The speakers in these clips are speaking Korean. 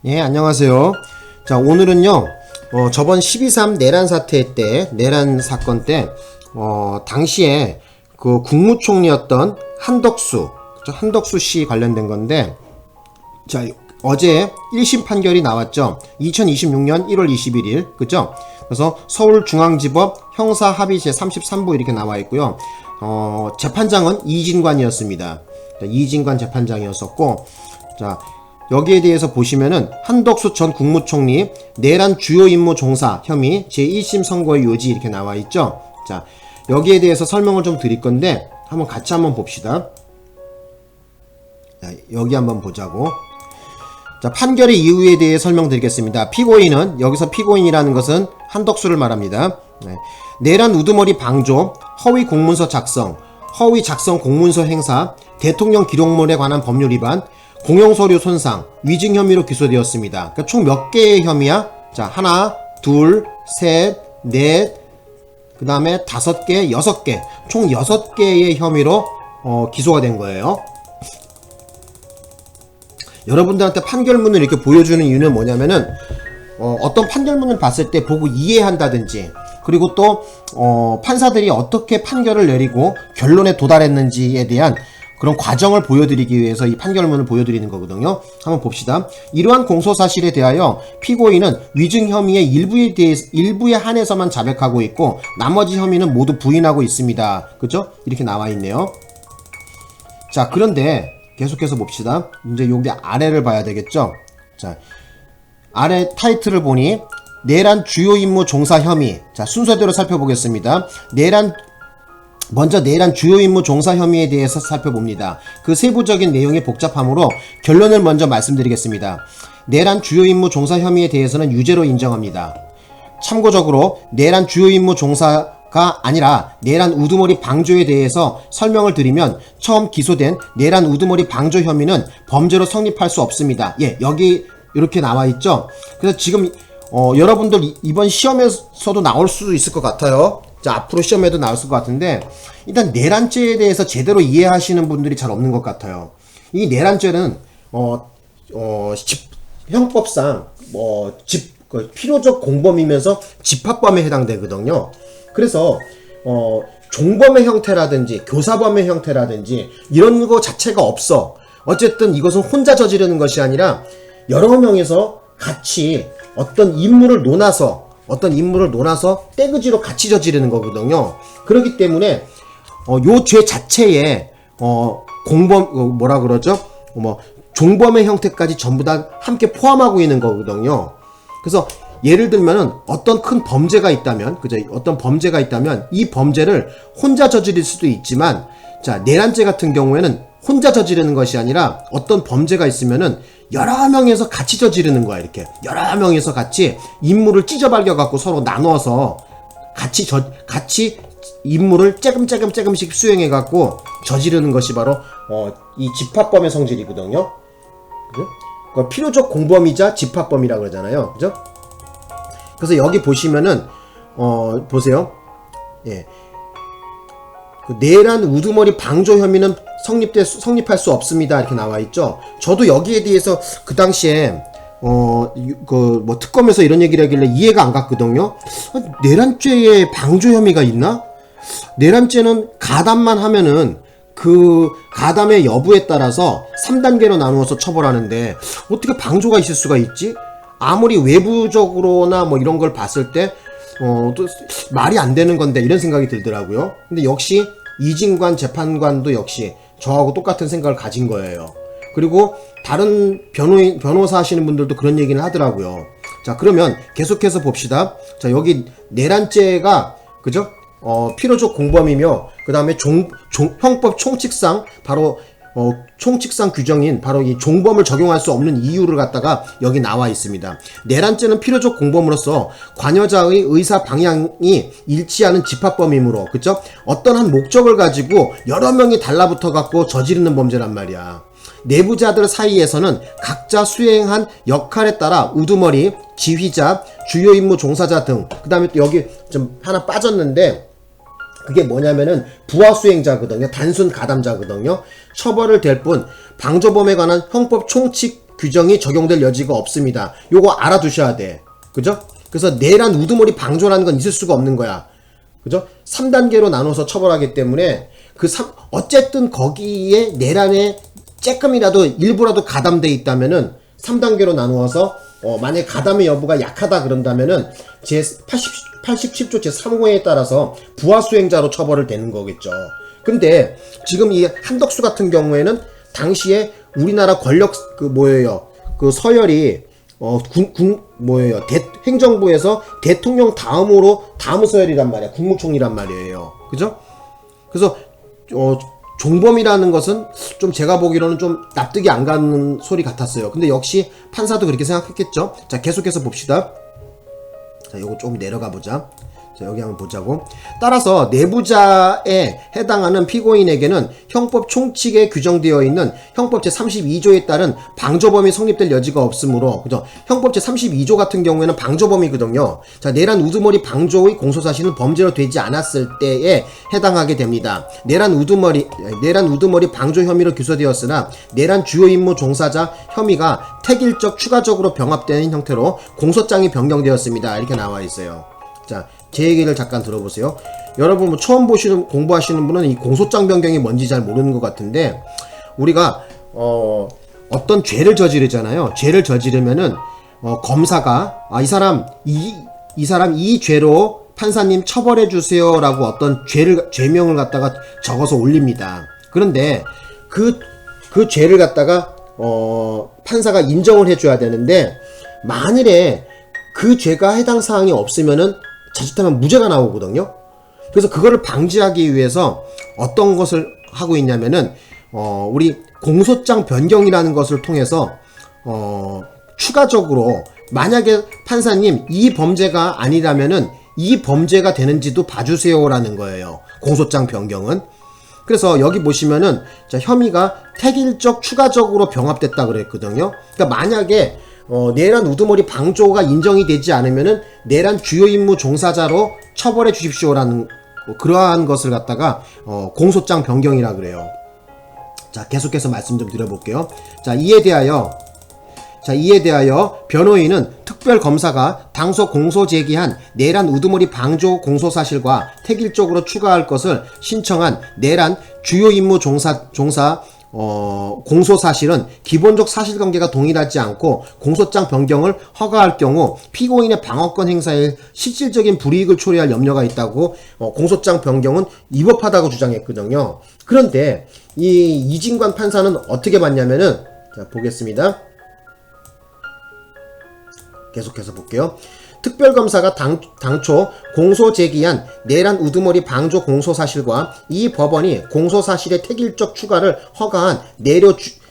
예, 안녕하세요. 자, 오늘은요, 저번 12.3 내란 사태 때, 내란 사건 때, 당시에 그 국무총리였던 한덕수, 그쵸? 한덕수 씨 관련된 건데, 자, 어제 1심 판결이 나왔죠. 2026년 1월 21일, 그죠? 그래서 서울중앙지법 형사합의 제33부 이렇게 나와 있고요. 재판장은 이진관이었습니다. 이진관 재판장이었었고, 자, 여기에 대해서 보시면은 한덕수 전 국무총리 내란 주요 임무 종사 혐의 제1심 선고의 요지 이렇게 나와 있죠. 자, 여기에 대해서 설명을 좀 드릴 건데 한번 같이 한번 봅시다. 자, 여기 한번 보자고. 자, 판결의 이유에 대해 설명드리겠습니다. 피고인은, 여기서 피고인이라는 것은 한덕수를 말합니다. 네. 내란 우두머리 방조, 허위 공문서 작성, 허위 작성 공문서 행사, 대통령 기록물에 관한 법률 위반, 공용서류 손상, 위증 혐의로 기소되었습니다. 그러니까 총 몇 개의 혐의야? 자, 하나, 둘, 셋, 넷, 그 다음에 5개, 6개, 총 6개의 혐의로 기소가 된 거예요. 여러분들한테 판결문을 이렇게 보여주는 이유는 뭐냐면은 어떤 판결문을 봤을 때 보고 이해한다든지, 그리고 또 판사들이 어떻게 판결을 내리고 결론에 도달했는지에 대한 그런 과정을 보여드리기 위해서 이 판결문을 보여드리는 거거든요. 한번 봅시다. 이러한 공소사실에 대하여 피고인은 위증 혐의의 일부에 한해서만 자백하고 있고 나머지 혐의는 모두 부인하고 있습니다. 그죠? 이렇게 나와 있네요. 자, 그런데 계속해서 봅시다. 이제 여기 아래를 봐야 되겠죠? 자, 아래 타이틀을 보니 내란 주요 임무 종사 혐의. 자, 순서대로 살펴보겠습니다. 먼저 내란 주요 임무 종사 혐의에 대해서 살펴봅니다. 그 세부적인 내용이 복잡하므로 결론을 먼저 말씀드리겠습니다. 내란 주요 임무 종사 혐의에 대해서는 유죄로 인정합니다. 참고적으로 내란 주요 임무 종사가 아니라 내란 우두머리 방조에 대해서 설명을 드리면 처음 기소된 내란 우두머리 방조 혐의는 범죄로 성립할 수 없습니다. 예, 여기 이렇게 나와 있죠. 그래서 지금 여러분들 이번 시험에서도 나올 수도 있을 것 같아요. 자, 앞으로 시험에도 나올 것 같은데, 일단 내란죄에 대해서 제대로 이해하시는 분들이 잘 없는 것 같아요. 이 내란죄는 형법상 필요적 공범이면서 집합범에 해당되거든요. 그래서 종범의 형태라든지 교사범의 형태라든지 이런 거 자체가 없어. 어쨌든 이것은 혼자 저지르는 것이 아니라 여러 명이서 같이 어떤 임무를 논아서 떼그지로 같이 저지르는 거거든요. 그렇기 때문에 요 죄 자체에 종범의 형태까지 전부 다 함께 포함하고 있는 거거든요. 그래서 예를 들면은 어떤 큰 범죄가 있다면, 그죠? 어떤 범죄가 있다면 이 범죄를 혼자 저지를 수도 있지만, 자, 내란죄 같은 경우에는 혼자 저지르는 것이 아니라 어떤 범죄가 있으면은 여러 명이서 같이 저지르는 거야. 이렇게 여러 명이서 같이 임무를 찢어발겨갖고 서로 나눠서 같이 임무를 조금씩 수행해갖고 저지르는 것이 바로 이 집합범의 성질이거든요. 그죠? 필요적 공범이자 집합범이라고 그러잖아요. 그죠? 그래서 여기 보시면은 보세요. 예. 그 내란 우두머리 방조 혐의는 성립할 수 없습니다. 이렇게 나와 있죠. 저도 여기에 대해서 그 당시에 특검에서 이런 얘기를 하길래 이해가 안 갔거든요. 내란죄에 방조 혐의가 있나? 내란죄는 가담만 하면은 그 가담의 여부에 따라서 3단계로 나누어서 처벌하는데 어떻게 방조가 있을 수가 있지? 아무리 외부적으로나 뭐 이런 걸 봤을 때 또 말이 안 되는 건데 이런 생각이 들더라고요. 근데 역시 이진관 재판관도 역시 저하고 똑같은 생각을 가진 거예요. 그리고 다른 변호사 하시는 분들도 그런 얘기는 하더라고요. 자, 그러면 계속해서 봅시다. 자, 여기 내란죄가, 그죠? 필요적 공범이며, 그 다음에 형법 총칙상, 바로, 총칙상 규정인 바로 이 종범을 적용할 수 없는 이유를 갖다가 여기 나와 있습니다. 내란죄는 필요적 공범으로서 관여자의 의사 방향이 일치하는 집합범이므로, 그쵸? 어떤 한 목적을 가지고 여러 명이 달라붙어 갖고 저지르는 범죄란 말이야. 내부자들 사이에서는 각자 수행한 역할에 따라 우두머리, 지휘자, 주요 임무 종사자 등, 그 다음에 또 여기 좀 하나 빠졌는데, 그게 뭐냐면은 부하 수행자거든요. 단순 가담자거든요. 처벌을 될 뿐 방조범에 관한 형법 총칙 규정이 적용될 여지가 없습니다. 요거 알아두셔야 돼. 그죠? 그래서 내란 우두머리 방조라는 건 있을 수가 없는 거야. 그죠? 3단계로 나눠서 처벌하기 때문에 어쨌든 거기에 내란에 쬐끔이라도 일부라도 가담돼 있다면은 3단계로 나누어서 만약에 가담의 여부가 약하다 그런다면은 제87조 제3호에 따라서 부하수행자로 처벌을 되는 거겠죠. 근데 지금 이 한덕수 같은 경우에는 당시에 우리나라 권력 그 서열이 행정부에서 대통령 다음으로 다음 서열이란 말이야. 국무총리란 말이에요. 그죠? 그래서 종범이라는 것은 좀 제가 보기로는 좀 납득이 안 가는 소리 같았어요. 근데 역시 판사도 그렇게 생각했겠죠. 자, 계속해서 봅시다. 자, 요거 조금 내려가 보자. 자, 여기 한번 보자고. 따라서 내부자에 해당하는 피고인에게는 형법 총칙에 규정되어 있는 형법 제32조에 따른 방조범이 성립될 여지가 없으므로, 그죠? 형법 제32조 같은 경우에는 방조범이거든요. 자, 내란 우두머리 방조의 공소사실은 범죄로 되지 않았을 때에 해당하게 됩니다. 내란 우두머리 방조 혐의로 기소되었으나 내란 주요 임무 종사자 혐의가 택일적 추가적으로 병합되는 형태로 공소장이 변경되었습니다. 이렇게 나와 있어요. 자, 제 얘기를 잠깐 들어보세요. 여러분 뭐 처음 공부하시는 분은 이 공소장 변경이 뭔지 잘 모르는 것 같은데, 우리가 어떤 죄를 저지르잖아요. 죄를 저지르면은 검사가 이 사람 이 죄로 판사님 처벌해 주세요라고 어떤 죄명을 갖다가 적어서 올립니다. 그런데 그 죄를 갖다가 판사가 인정을 해줘야 되는데, 만일에 그 죄가 해당 사항이 없으면은 자칫하면 무죄가 나오거든요. 그래서 그거를 방지하기 위해서 어떤 것을 하고 있냐면은 우리 공소장 변경이라는 것을 통해서 추가적으로 만약에 판사님 이 범죄가 아니라면은 이 범죄가 되는지도 봐주세요라는 거예요. 공소장 변경은. 그래서 여기 보시면은 자, 혐의가 택일적 추가적으로 병합됐다 그랬거든요. 그러니까 만약에 내란 우두머리 방조가 인정이 되지 않으면은 내란 주요 임무 종사자로 처벌해 주십시오라는 그러한 것을 갖다가 공소장 변경이라 그래요. 자, 계속해서 말씀 좀 드려볼게요. 자, 이에 대하여 변호인은 특별검사가 당소 공소 제기한 내란 우두머리 방조 공소사실과 택일적으로 추가할 것을 신청한 내란 주요 임무 종사 공소사실은 기본적 사실관계가 동일하지 않고 공소장 변경을 허가할 경우 피고인의 방어권 행사에 실질적인 불이익을 초래할 염려가 있다고 공소장 변경은 위법하다고 주장했거든요. 그런데 이 이진관 판사는 어떻게 봤냐면은, 자, 보겠습니다. 계속해서 볼게요. 특별검사가 당초 공소 제기한 내란 우두머리 방조 공소사실과 이 법원이 공소사실의 택일적 추가를 허가한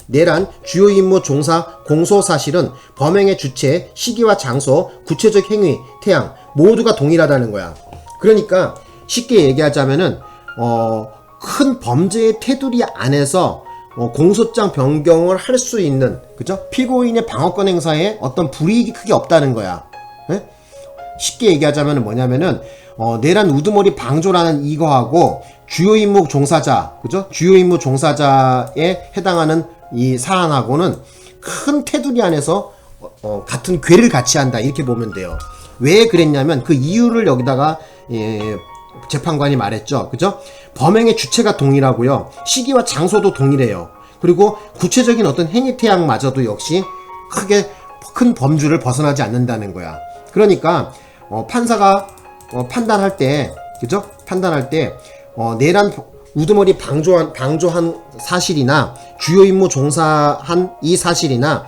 내란 주요 임무 종사 공소사실은 범행의 주체, 시기와 장소, 구체적 행위, 태양 모두가 동일하다는 거야. 그러니까 쉽게 얘기하자면은 큰 범죄의 테두리 안에서 공소장 변경을 할 수 있는, 그죠? 피고인의 방어권 행사에 어떤 불이익이 크게 없다는 거야. 네? 쉽게 얘기하자면 뭐냐면은 내란 우두머리 방조라는 이거하고 주요 임무 종사자, 그죠? 주요 임무 종사자에 해당하는 이 사안하고는 큰 테두리 안에서 같은 궤를 같이 한다, 이렇게 보면 돼요. 왜 그랬냐면 그 이유를 여기다가 재판관이 말했죠. 그죠? 범행의 주체가 동일하고요. 시기와 장소도 동일해요. 그리고 구체적인 어떤 행위 태양마저도 역시 크게 큰 범주를 벗어나지 않는다는 거야. 그러니까 판사가 판단할 때, 그죠? 판단할 때 내란 우두머리 방조한 사실이나 주요 임무 종사한 이 사실이나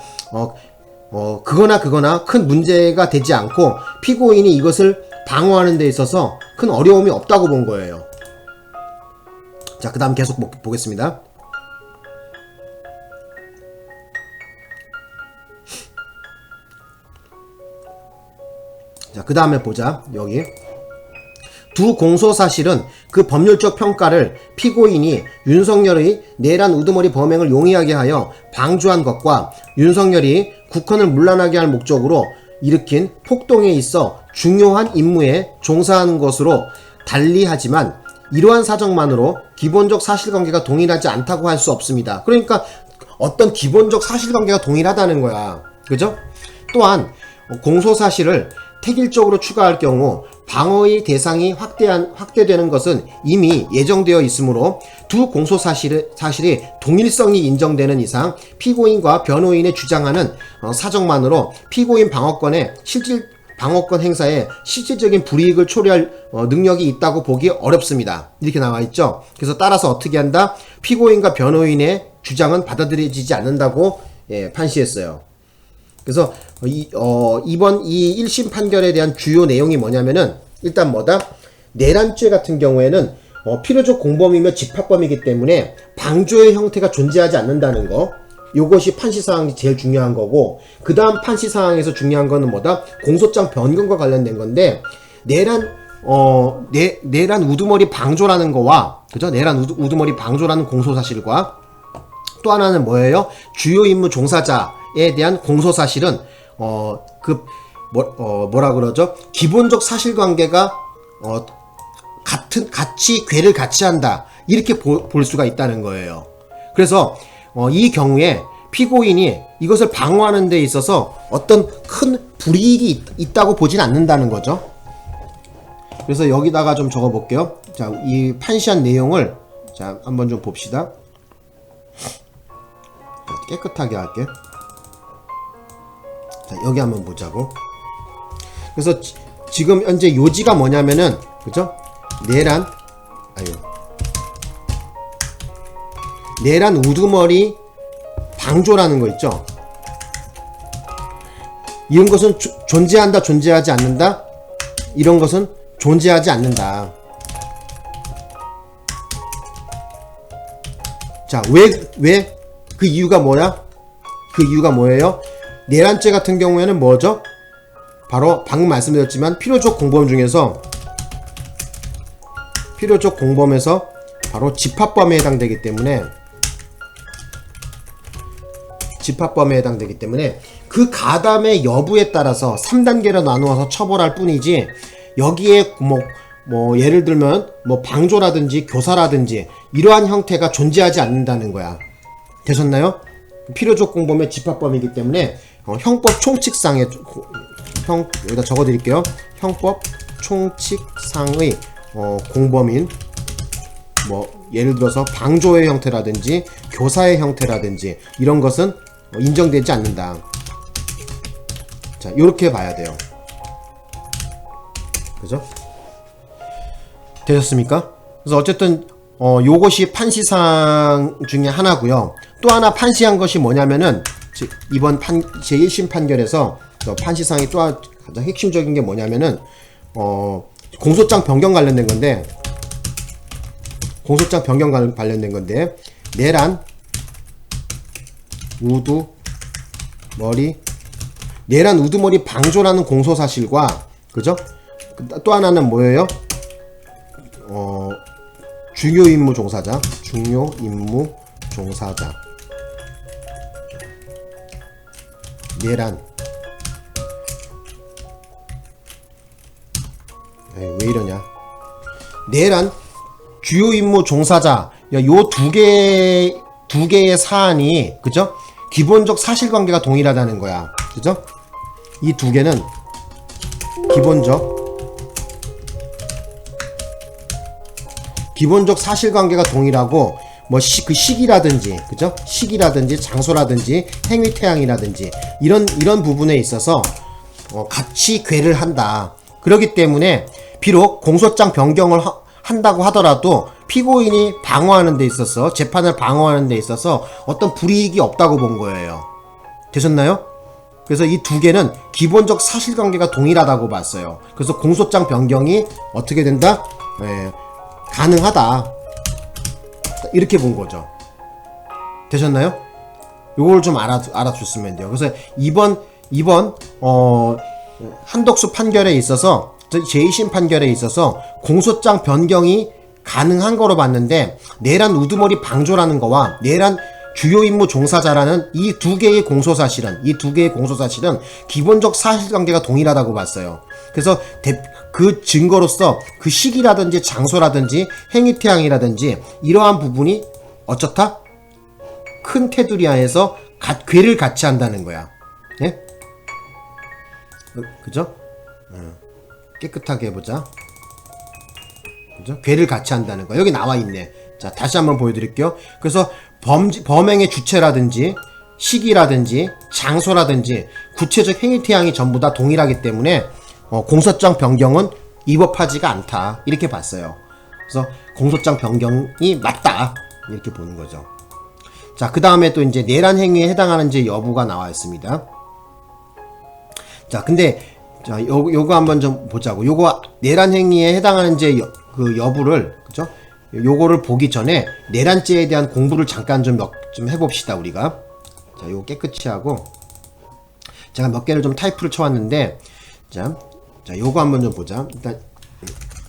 그거나 큰 문제가 되지 않고 피고인이 이것을 방어하는 데 있어서 큰 어려움이 없다고 본 거예요. 자, 그 다음 계속 보겠습니다. 자, 그 다음에 보자. 여기 두 공소사실은 그 법률적 평가를 피고인이 윤석열의 내란 우두머리 범행을 용이하게 하여 방조한 것과 윤석열이 국헌을 문란하게 할 목적으로 일으킨 폭동에 있어 중요한 임무에 종사하는 것으로 달리하지만 이러한 사정만으로 기본적 사실관계가 동일하지 않다고 할 수 없습니다. 그러니까 어떤 기본적 사실관계가 동일하다는 거야. 그죠? 또한 공소사실을 택일적으로 추가할 경우 방어의 대상이 확대되는 것은 이미 예정되어 있으므로 두 공소사실이 동일성이 인정되는 이상 피고인과 변호인의 주장하는 사정만으로 피고인 방어권 행사에 실질적인 불이익을 초래할 능력이 있다고 보기 어렵습니다. 이렇게 나와 있죠. 그래서 따라서 어떻게 한다? 피고인과 변호인의 주장은 받아들여지지 않는다고 판시했어요. 그래서 이번 이 1심 판결에 대한 주요 내용이 뭐냐면은 일단 뭐다? 내란죄 같은 경우에는 필요적 공범이며 집합범이기 때문에 방조의 형태가 존재하지 않는다는 거, 요것이 판시사항이 제일 중요한 거고, 그 다음 판시사항에서 중요한 거는 뭐다? 공소장 변경과 관련된 건데, 내란 우두머리 방조라는 거와, 그죠? 내란 우두머리 방조라는 공소사실과, 또 하나는 뭐예요? 주요 임무 종사자에 대한 공소사실은 뭐라 그러죠? 기본적 사실관계가 같이 궤를 같이 한다, 이렇게 볼 수가 있다는 거예요. 그래서 이 경우에 피고인이 이것을 방어하는 데 있어서 어떤 큰 불이익이 있다고 보진 않는다는 거죠. 그래서 여기다가 좀 적어 볼게요. 자, 이 판시한 내용을 자 한번 좀 봅시다. 깨끗하게 할게. 자, 여기 한번 보자고. 그래서 지금 현재 요지가 뭐냐면은, 그죠? 내란 우두머리 방조라는 거 있죠? 이런 것은 존재한다, 존재하지 않는다? 이런 것은 존재하지 않는다. 자, 왜? 그 이유가 뭐야? 그 이유가 뭐예요? 내란죄 같은 경우에는 뭐죠? 바로 방금 말씀드렸지만 필요적 공범에서 바로 집합범에 해당되기 때문에 그 가담의 여부에 따라서 3단계로 나누어서 처벌할 뿐이지, 여기에 뭐 예를 들면 뭐 방조라든지 교사라든지 이러한 형태가 존재하지 않는다는 거야. 되셨나요? 필요적 공범의 집합범이기 때문에 형법 총칙상의 여기다 적어드릴게요. 형법 총칙상의 공범인 뭐 예를 들어서 방조의 형태라든지 교사의 형태라든지 이런 것은 인정되지 않는다. 자, 요렇게 봐야 돼요. 그죠? 되셨습니까? 그래서 어쨌든 요것이 판시사항 중에 하나고요. 또 하나 판시한 것이 뭐냐면은 이번 제1심 판결에서 판시사항이 또 가장 핵심적인 게 뭐냐면은 공소장 변경 관련된 건데, 내란 우두머리 방조라는 공소사실과, 그죠? 또 하나는 뭐예요? 중요 임무 종사자. 내란. 왜 이러냐? 내란 주요 임무 종사자. 요 두 개의 사안이, 그죠? 기본적 사실관계가 동일하다는 거야. 그죠? 이 두 개는 기본적 사실관계가 동일하고, 뭐 그 시기라든지, 그죠? 시기라든지 장소라든지 행위태양이라든지 이런 부분에 있어서 같이 궤를 한다. 그렇기 때문에 비록 공소장 변경을 한다고 하더라도 피고인이 방어하는 데 있어서, 재판을 방어하는 데 있어서 어떤 불이익이 없다고 본 거예요. 되셨나요? 그래서 이 두 개는 기본적 사실관계가 동일하다고 봤어요. 그래서 공소장 변경이 어떻게 된다? 가능하다. 이렇게 본 거죠. 되셨나요? 요걸 좀 알아줬으면 돼요. 그래서 이번 한덕수 판결에 있어서, 제2심 판결에 있어서 공소장 변경이 가능한 거로 봤는데, 내란 우두머리 방조라는 거와 내란 주요 임무 종사자라는 이 두 개의 공소사실은 기본적 사실관계가 동일하다고 봤어요. 그래서 그 증거로서 그 시기라든지 장소라든지 행위태양이라든지 이러한 부분이 어쩌다? 큰 테두리 안에서 괴를 같이 한다는 거야. 예? 그죠? 깨끗하게 해보자. 그죠? 괴를 같이 한다는 거. 여기 나와 있네. 자, 다시 한번 보여드릴게요. 그래서 범행의 주체라든지 시기라든지 장소라든지 구체적 행위 태양이 전부 다 동일하기 때문에 공소장 변경은 위법하지가 않다. 이렇게 봤어요. 그래서 공소장 변경이 맞다. 이렇게 보는 거죠. 자, 그 다음에 또 이제 내란 행위에 해당하는지 여부가 나와 있습니다. 자, 근데 자, 요거 한번 좀 보자고. 요거 내란 행위에 해당하는지 그 여부를, 그죠? 요거를 보기 전에 내란죄에 대한 공부를 잠깐 좀 해봅시다, 우리가. 자, 요거 깨끗이 하고. 제가 몇 개를 좀 타이프를 쳐왔는데, 자, 요거 한번 좀 보자. 일단,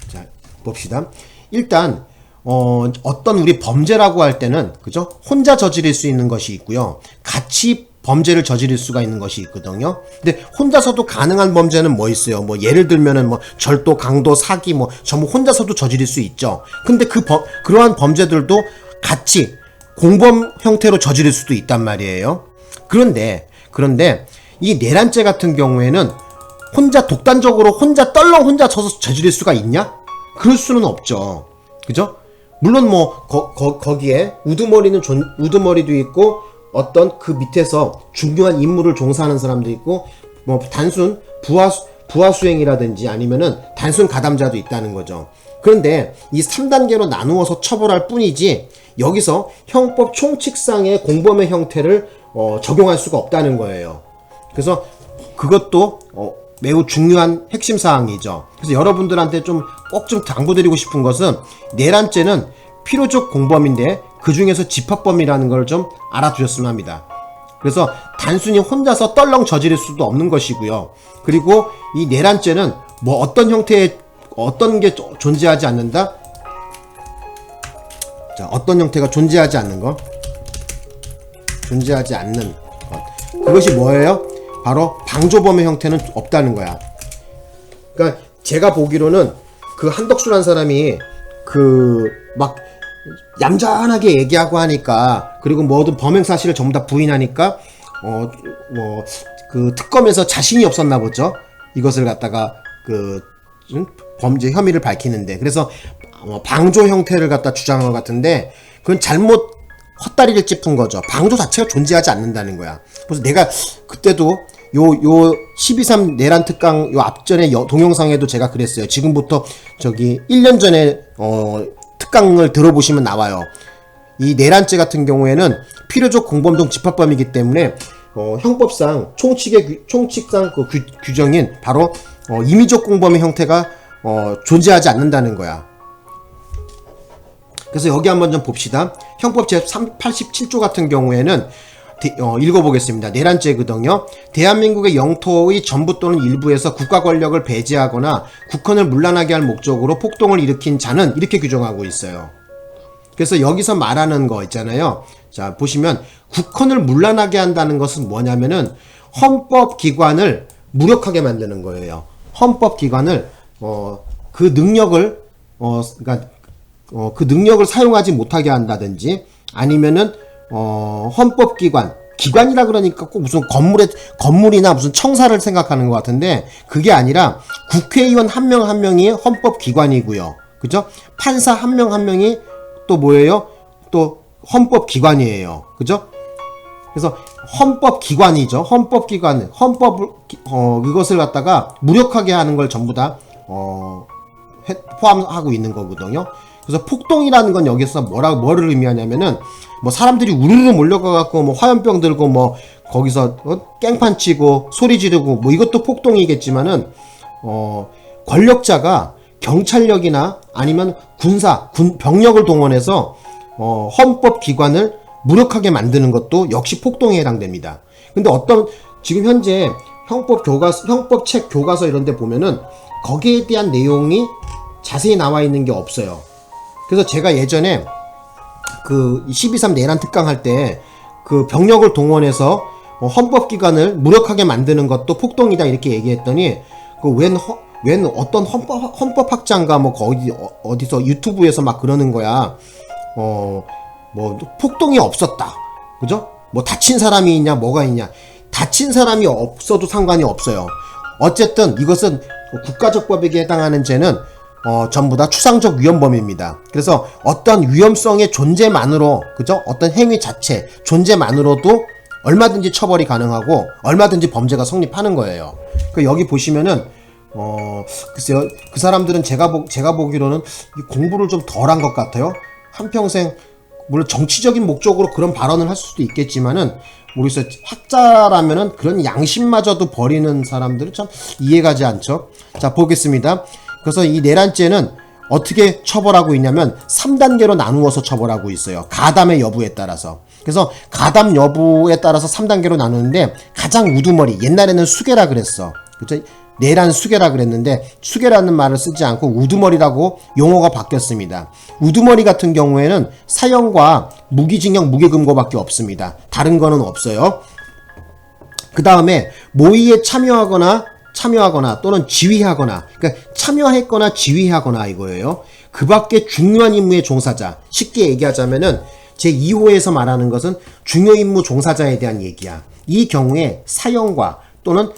자, 봅시다. 일단, 어떤 우리 범죄라고 할 때는, 그죠? 혼자 저지를 수 있는 것이 있고요. 같이 범죄를 저지를 수가 있는 것이 있거든요. 근데 혼자서도 가능한 범죄는 뭐 있어요? 뭐 예를 들면은 뭐 절도, 강도, 사기 뭐 전부 혼자서도 저지를 수 있죠. 근데 그러한 범죄들도 같이 공범 형태로 저지를 수도 있단 말이에요. 그런데 이 내란죄 같은 경우에는 혼자 독단적으로 떨렁 혼자 서서 저지를 수가 있냐? 그럴 수는 없죠. 그죠? 물론 뭐 거기에 우두머리도 있고 어떤 그 밑에서 중요한 임무를 종사하는 사람도 있고 뭐 단순 부하 수행이라든지 아니면은 단순 가담자도 있다는 거죠. 그런데 이 3단계로 나누어서 처벌할 뿐이지 여기서 형법 총칙상의 공범의 형태를 적용할 수가 없다는 거예요. 그래서 그것도 매우 중요한 핵심 사항이죠. 그래서 여러분들한테 꼭 좀 당부드리고 싶은 것은 내란죄는 필요적 공범인데 그 중에서 집합범이라는 걸 좀 알아두셨으면 합니다. 그래서 단순히 혼자서 떨렁 저지를 수도 없는 것이고요. 그리고 이 내란죄는 뭐 어떤 게 존재하지 않는다? 자, 어떤 형태가 존재하지 않는 것. 그것이 뭐예요? 바로 방조범의 형태는 없다는 거야. 그러니까 제가 보기로는 그 한덕수란 사람이 막 얌전하게 얘기하고 하니까, 그리고 모든 범행 사실을 전부 다 부인하니까 그 특검에서 자신이 없었나 보죠. 이것을 갖다가 범죄 혐의를 밝히는데, 그래서 방조 형태를 갖다 주장한 것 같은데 그건 잘못 헛다리를 짚은 거죠. 방조 자체가 존재하지 않는다는 거야. 그래서 내가 그때도 요 12.3 내란 특강 요 앞전에 동영상에도 제가 그랬어요. 지금부터 1년 전에 특강을 들어보시면 나와요. 이 내란죄 같은 경우에는 필요적 공범 등 집합범이기 때문에 형법상 총칙상 그 규정인 바로 임의적 공범의 형태가 존재하지 않는다는 거야. 그래서 여기 한번 좀 봅시다. 형법 제87조 같은 경우에는 읽어보겠습니다. 내란죄거든요. 대한민국의 영토의 전부 또는 일부에서 국가 권력을 배제하거나 국헌을 문란하게 할 목적으로 폭동을 일으킨 자는 이렇게 규정하고 있어요. 그래서 여기서 말하는 거 있잖아요. 자, 보시면 국헌을 문란하게 한다는 것은 뭐냐면은 헌법기관을 무력하게 만드는 거예요. 헌법기관을 그 능력을 그러니까 그 능력을 사용하지 못하게 한다든지 아니면은 기관이라 그러니까 꼭 무슨 건물이나 무슨 청사를 생각하는 것 같은데 그게 아니라 국회의원 한 명 한 명이 헌법기관이고요. 그죠? 판사 한 명 한 명이 또 뭐예요? 또 헌법기관이에요. 그죠? 그래서 헌법기관이죠. 헌법기관, 이것을 갖다가 무력하게 하는 걸 전부 다 포함하고 있는 거거든요. 그래서 폭동이라는 건 여기서 뭐를 의미하냐면은 뭐 사람들이 우르르 몰려가갖고 뭐 화염병 들고 뭐 거기서 깽판 치고 소리 지르고 뭐 이것도 폭동이겠지만은 권력자가 경찰력이나 아니면 병력을 동원해서 헌법기관을 무력하게 만드는 것도 역시 폭동에 해당됩니다. 근데 지금 현재 형법책 교과서 이런 데 보면은 거기에 대한 내용이 자세히 나와 있는 게 없어요. 그래서 제가 예전에 그 12.3 내란 특강 할 때 그 병력을 동원해서 헌법기관을 무력하게 만드는 것도 폭동이다 이렇게 얘기했더니 웬 어떤 헌법학자인가 뭐 어디서 유튜브에서 막 그러는 거야. 뭐 폭동이 없었다. 그죠? 뭐 다친 사람이 있냐, 뭐가 있냐. 다친 사람이 없어도 상관이 없어요. 어쨌든 이것은 국가적 법에게 해당하는 죄는 전부 다 추상적 위헌범입니다. 그래서 어떤 위험성의 존재만으로, 그죠? 어떤 행위 자체, 존재만으로도 얼마든지 처벌이 가능하고 얼마든지 범죄가 성립하는 거예요. 여기 보시면은 글쎄요, 그 사람들은 제가 보기로는 공부를 좀 덜 한 것 같아요. 한평생 물론 정치적인 목적으로 그런 발언을 할 수도 있겠지만은 모르겠어요. 학자라면은 그런 양심마저도 버리는 사람들은 참 이해가지 않죠. 자, 보겠습니다. 그래서 이 내란죄는 어떻게 처벌하고 있냐면 3단계로 나누어서 처벌하고 있어요. 가담의 여부에 따라서. 그래서 가담 여부에 따라서 3단계로 나누는데 가장 우두머리, 옛날에는 수괴라 그랬어. 그쵸? 내란 수괴라 그랬는데 수괴라는 말을 쓰지 않고 우두머리라고 용어가 바뀌었습니다. 우두머리 같은 경우에는 사형과 무기징역, 무기금고밖에 없습니다. 다른 거는 없어요. 그 다음에 모의에 참여하거나 또는 지휘하거나, 그러니까 참여했거나 지휘하거나 이거예요. 그 밖에 중요한 임무의 종사자, 쉽게 얘기하자면은 제2호에서 말하는 것은 중요 임무 종사자에 대한 얘기야. 이 경우에 사형과 또는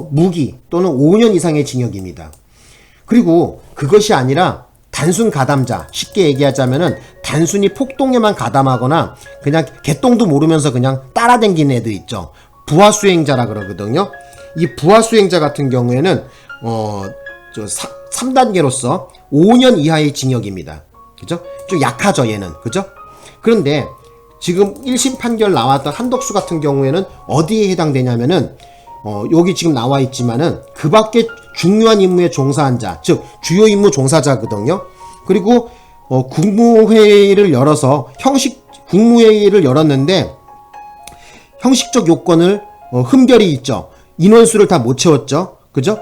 무기 또는 5년 이상의 징역입니다. 그리고 그것이 아니라 단순 가담자, 쉽게 얘기하자면은 단순히 폭동에만 가담하거나 그냥 개똥도 모르면서 그냥 따라다니는 애들 있죠. 부하수행자라 그러거든요. 이 부하수행자 같은 경우에는 3단계로서 5년 이하의 징역입니다. 그죠? 좀 약하죠, 얘는. 그죠? 그런데 지금 1심 판결 나왔던 한덕수 같은 경우에는 어디에 해당되냐면은 여기 지금 나와 있지만은 그 밖에 중요한 임무에 종사한 자, 즉 주요 임무 종사자거든요. 그리고 국무회의를 열어서 국무회의를 열었는데 형식적 요건을 흠결이 있죠. 인원수를 다 못 채웠죠. 그죠?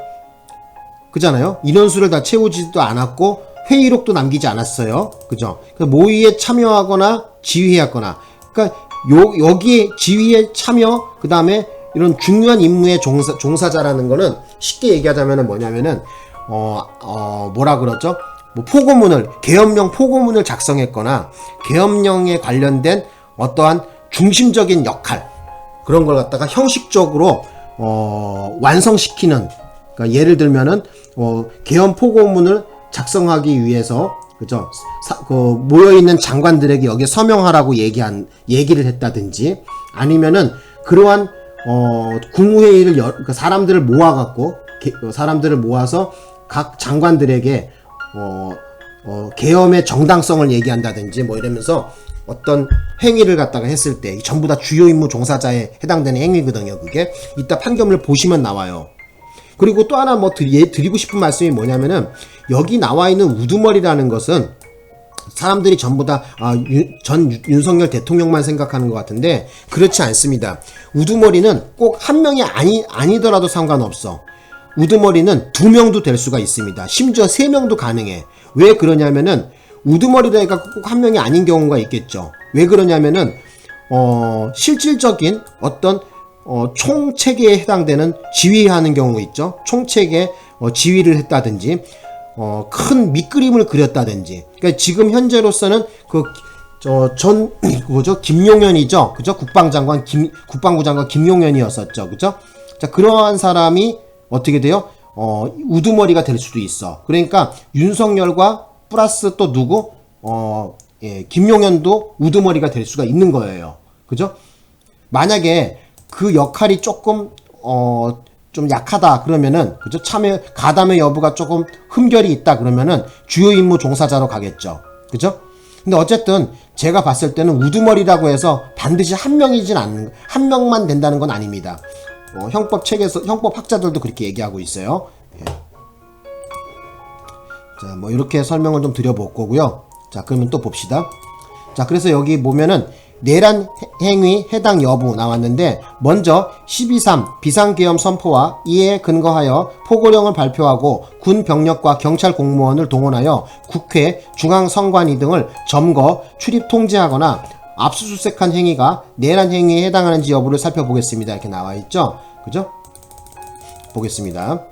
그잖아요. 인원수를 다 채우지도 않았고 회의록도 남기지 않았어요. 그죠? 모의에 참여하거나 지휘하거나, 그러니까 여기에 지휘에 참여, 그 다음에 이런 중요한 임무의 종사자라는 거는 쉽게 얘기하자면은 뭐냐면은 뭐라 그러죠? 뭐 계엄령 포고문을 작성했거나 계엄령에 관련된 어떠한 중심적인 역할, 그런 걸 갖다가 형식적으로 완성시키는, 그러니까 예를 들면은 계엄 포고문을 작성하기 위해서, 그죠? 모여있는 장관들에게 여기에 서명하라고 얘기를 했다든지, 아니면은 그러한 국무회의를 그러니까 사람들을 모아서 각 장관들에게 계엄의 정당성을 얘기한다든지 뭐 이러면서 어떤 행위를 갖다가 했을 때 전부 다 주요 임무 종사자에 해당되는 행위거든요. 그게 이따 판결문을 보시면 나와요. 그리고 또 하나 드리고 싶은 말씀이 뭐냐면은 여기 나와 있는 우두머리라는 것은 사람들이 전부 다 전 윤석열 대통령만 생각하는 것 같은데 그렇지 않습니다. 우두머리는 꼭 한 명이 아니더라도 상관없어. 우두머리는 2명도 될 수가 있습니다. 심지어 3명도 가능해. 왜 그러냐면은 우두머리라 해갖고 꼭 한 명이 아닌 경우가 있겠죠. 왜 그러냐면은 실질적인 어떤 총체계에 해당되는 지휘하는 경우 있죠. 총체계 지휘를 했다든지 큰 밑그림을 그렸다든지. 그러니까 지금 현재로서는 김용현이죠. 그죠? 국방부 장관 김용현이었었죠. 그죠? 자, 그러한 사람이 어떻게 돼요? 우두머리가 될 수도 있어. 그러니까 윤석열과 플러스 또 누구? 김용현도 우두머리가 될 수가 있는 거예요. 그죠? 만약에 그 역할이 조금 좀 약하다 그러면은, 그죠? 가담의 여부가 조금 흠결이 있다 그러면은 주요 임무 종사자로 가겠죠. 그죠? 근데 어쨌든 제가 봤을 때는 우두머리라고 해서 반드시 한 명만 된다는 건 아닙니다. 형법 학자들도 그렇게 얘기하고 있어요. 예. 자, 뭐 이렇게 설명을 좀 드려볼 거고요. 자, 그러면 또 봅시다. 자, 그래서 여기 보면은 내란 행위 해당 여부 나왔는데, 먼저 12.3 비상계엄 선포와 이에 근거하여 포고령을 발표하고 군 병력과 경찰 공무원을 동원하여 국회, 중앙선관위 등을 점거, 출입 통제하거나 압수수색한 행위가 내란 행위에 해당하는지 여부를 살펴보겠습니다. 이렇게 나와 있죠. 그죠? 보겠습니다.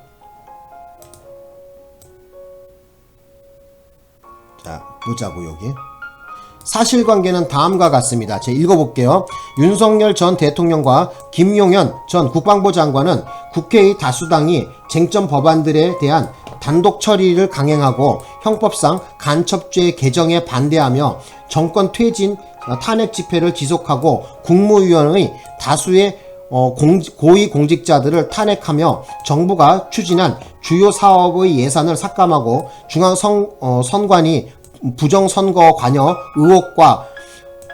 자, 보자고 여기. 사실관계는 다음과 같습니다. 제가 읽어볼게요. 윤석열 전 대통령과 김용현 전 국방부 장관은 국회의 다수당이 쟁점 법안들에 대한 단독 처리를 강행하고 형법상 간첩죄 개정에 반대하며 정권 퇴진 탄핵 집회를 지속하고 국무위원의 다수의 고위 공직자들을 탄핵하며 정부가 추진한 주요 사업의 예산을 삭감하고 중앙선관위 부정선거 관여 의혹과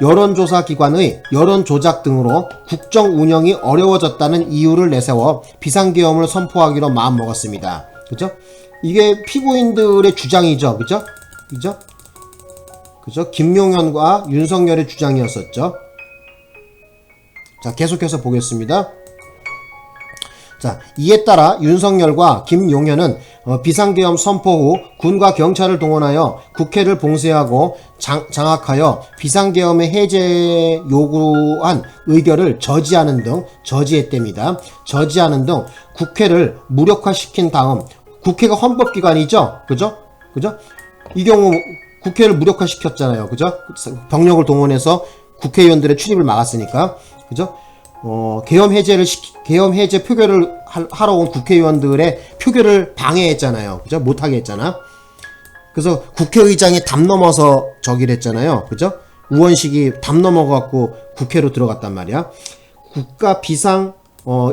여론조사기관의 여론조작 등으로 국정 운영이 어려워졌다는 이유를 내세워 비상계엄을 선포하기로 마음먹었습니다. 그죠? 이게 피고인들의 주장이죠. 그죠? 그죠? 그죠? 김용현과 윤석열의 주장이었었죠. 자, 계속해서 보겠습니다. 자, 이에 따라 윤석열과 김용현은 비상계엄 선포 후 군과 경찰을 동원하여 국회를 봉쇄하고 장악하여 비상계엄의 해제 요구한 의결을 저지했답니다. 저지하는 등 국회를 무력화시킨 다음 국회가 헌법기관이죠. 그죠? 그죠? 이 경우 국회를 무력화시켰잖아요. 그죠? 병력을 동원해서 국회의원들의 출입을 막았으니까. 그죠? 계엄 해제 표결을 하러 온 국회의원들의 표결을 방해했잖아요. 그죠? 못하게 했잖아. 그래서 국회의장이 담 넘어서 저기를 했잖아요. 그죠? 우원식이 담 넘어갖고 국회로 들어갔단 말이야. 국가 비상,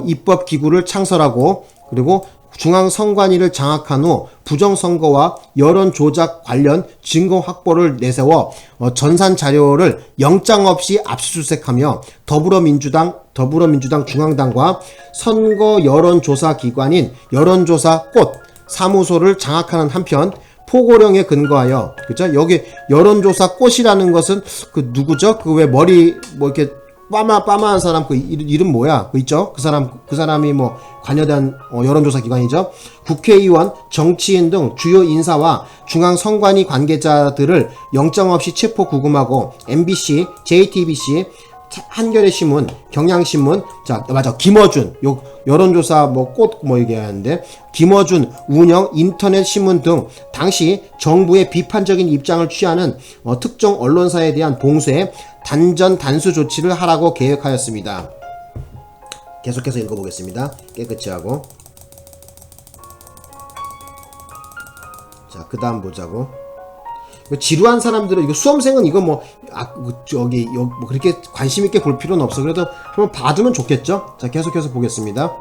입법 기구를 창설하고, 그리고 중앙선관위를 장악한 후 부정선거와 여론조작 관련 증거 확보를 내세워 전산 자료를 영장 없이 압수수색하며 더불어민주당 중앙당과 선거 여론조사 기관인 여론조사꽃 사무소를 장악하는 한편 포고령에 근거하여, 그죠? 여기 여론조사 꽃이라는 것은 그 누구죠? 그 왜 머리 뭐 이렇게 빠마한 사람 그 이름 뭐야? 그 있죠? 그 사람이 뭐 관여된 여론조사 기관이죠. 국회의원, 정치인 등 주요 인사와 중앙선관위 관계자들을 영장 없이 체포 구금하고 MBC, JTBC, 한겨레 신문, 경향신문, 자, 맞아. 김어준, 여론조사 꽃 얘기하는데, 김어준 운영 인터넷 신문 등 당시 정부의 비판적인 입장을 취하는 특정 언론사에 대한 봉쇄, 단전 단수 조치를 하라고 계획하였습니다. 계속해서 읽어보겠습니다. 깨끗이 하고. 자, 그 다음 보자고. 지루한 사람들은, 이거 수험생은 이거 뭐 그렇게 관심있게 볼 필요는 없어. 그래도 한번 봐두면 좋겠죠? 자, 계속해서 보겠습니다.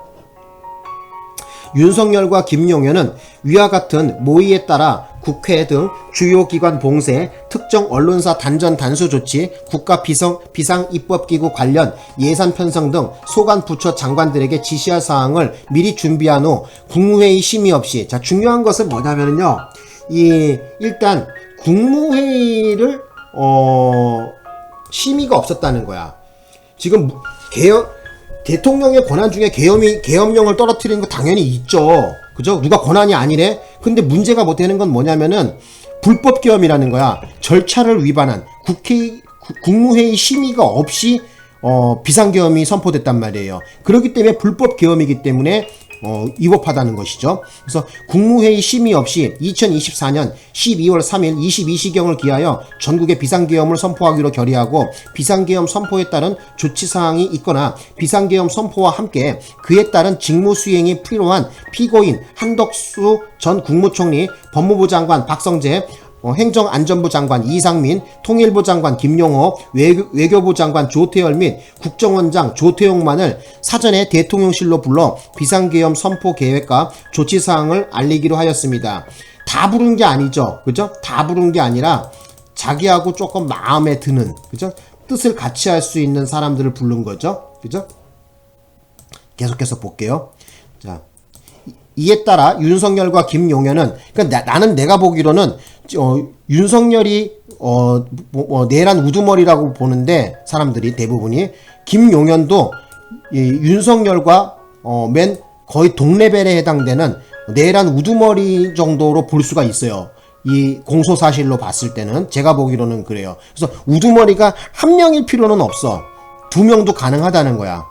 윤석열과 김용현은 위와 같은 모의에 따라 국회 등 주요 기관 봉쇄, 특정 언론사 단전 단수 조치, 국가 비상입법기구 관련 예산 편성 등 소관 부처 장관들에게 지시할 사항을 미리 준비한 후 국무회의 심의 없이, 자, 중요한 것은 뭐냐면요, 일단 국무회의를 심의가 없었다는 거야. 지금 대통령의 권한 중에 계엄령을 떨어뜨리는 거 당연히 있죠. 그죠? 누가 권한이 아니래? 근데 문제가 뭐 되는 건 뭐냐면은 불법 계엄이라는 거야. 절차를 위반한 국무회의 심의가 없이 비상계엄이 선포됐단 말이에요. 그렇기 때문에 불법 계엄이기 때문에 위법하다는 것이죠. 그래서 국무회의 심의 없이 2024년 12월 3일 22시경을 기하여 전국에 비상계엄을 선포하기로 결의하고, 비상계엄 선포에 따른 조치사항이 있거나 비상계엄 선포와 함께 그에 따른 직무수행이 필요한 피고인 한덕수 전 국무총리, 법무부 장관 박성재, 행정안전부 장관 이상민, 통일부 장관 김용호, 외교부 장관 조태열 및 국정원장 조태용만을 사전에 대통령실로 불러 비상계엄 선포 계획과 조치사항을 알리기로 하였습니다. 다 부른 게 아니죠. 그죠? 다 부른 게 아니라 자기하고 조금 마음에 드는, 그죠? 뜻을 같이 할 수 있는 사람들을 부른 거죠. 그죠? 계속해서 볼게요. 자, 이에 따라 윤석열과 김용현은, 그러니까 나는 내가 보기로는 윤석열이 내란 우두머리라고 보는데, 사람들이 대부분이 김용현도 윤석열과 거의 동레벨에 해당되는 내란 우두머리 정도로 볼 수가 있어요. 이 공소사실로 봤을 때는 제가 보기로는 그래요. 그래서 우두머리가 한 명일 필요는 없어. 두 명도 가능하다는 거야.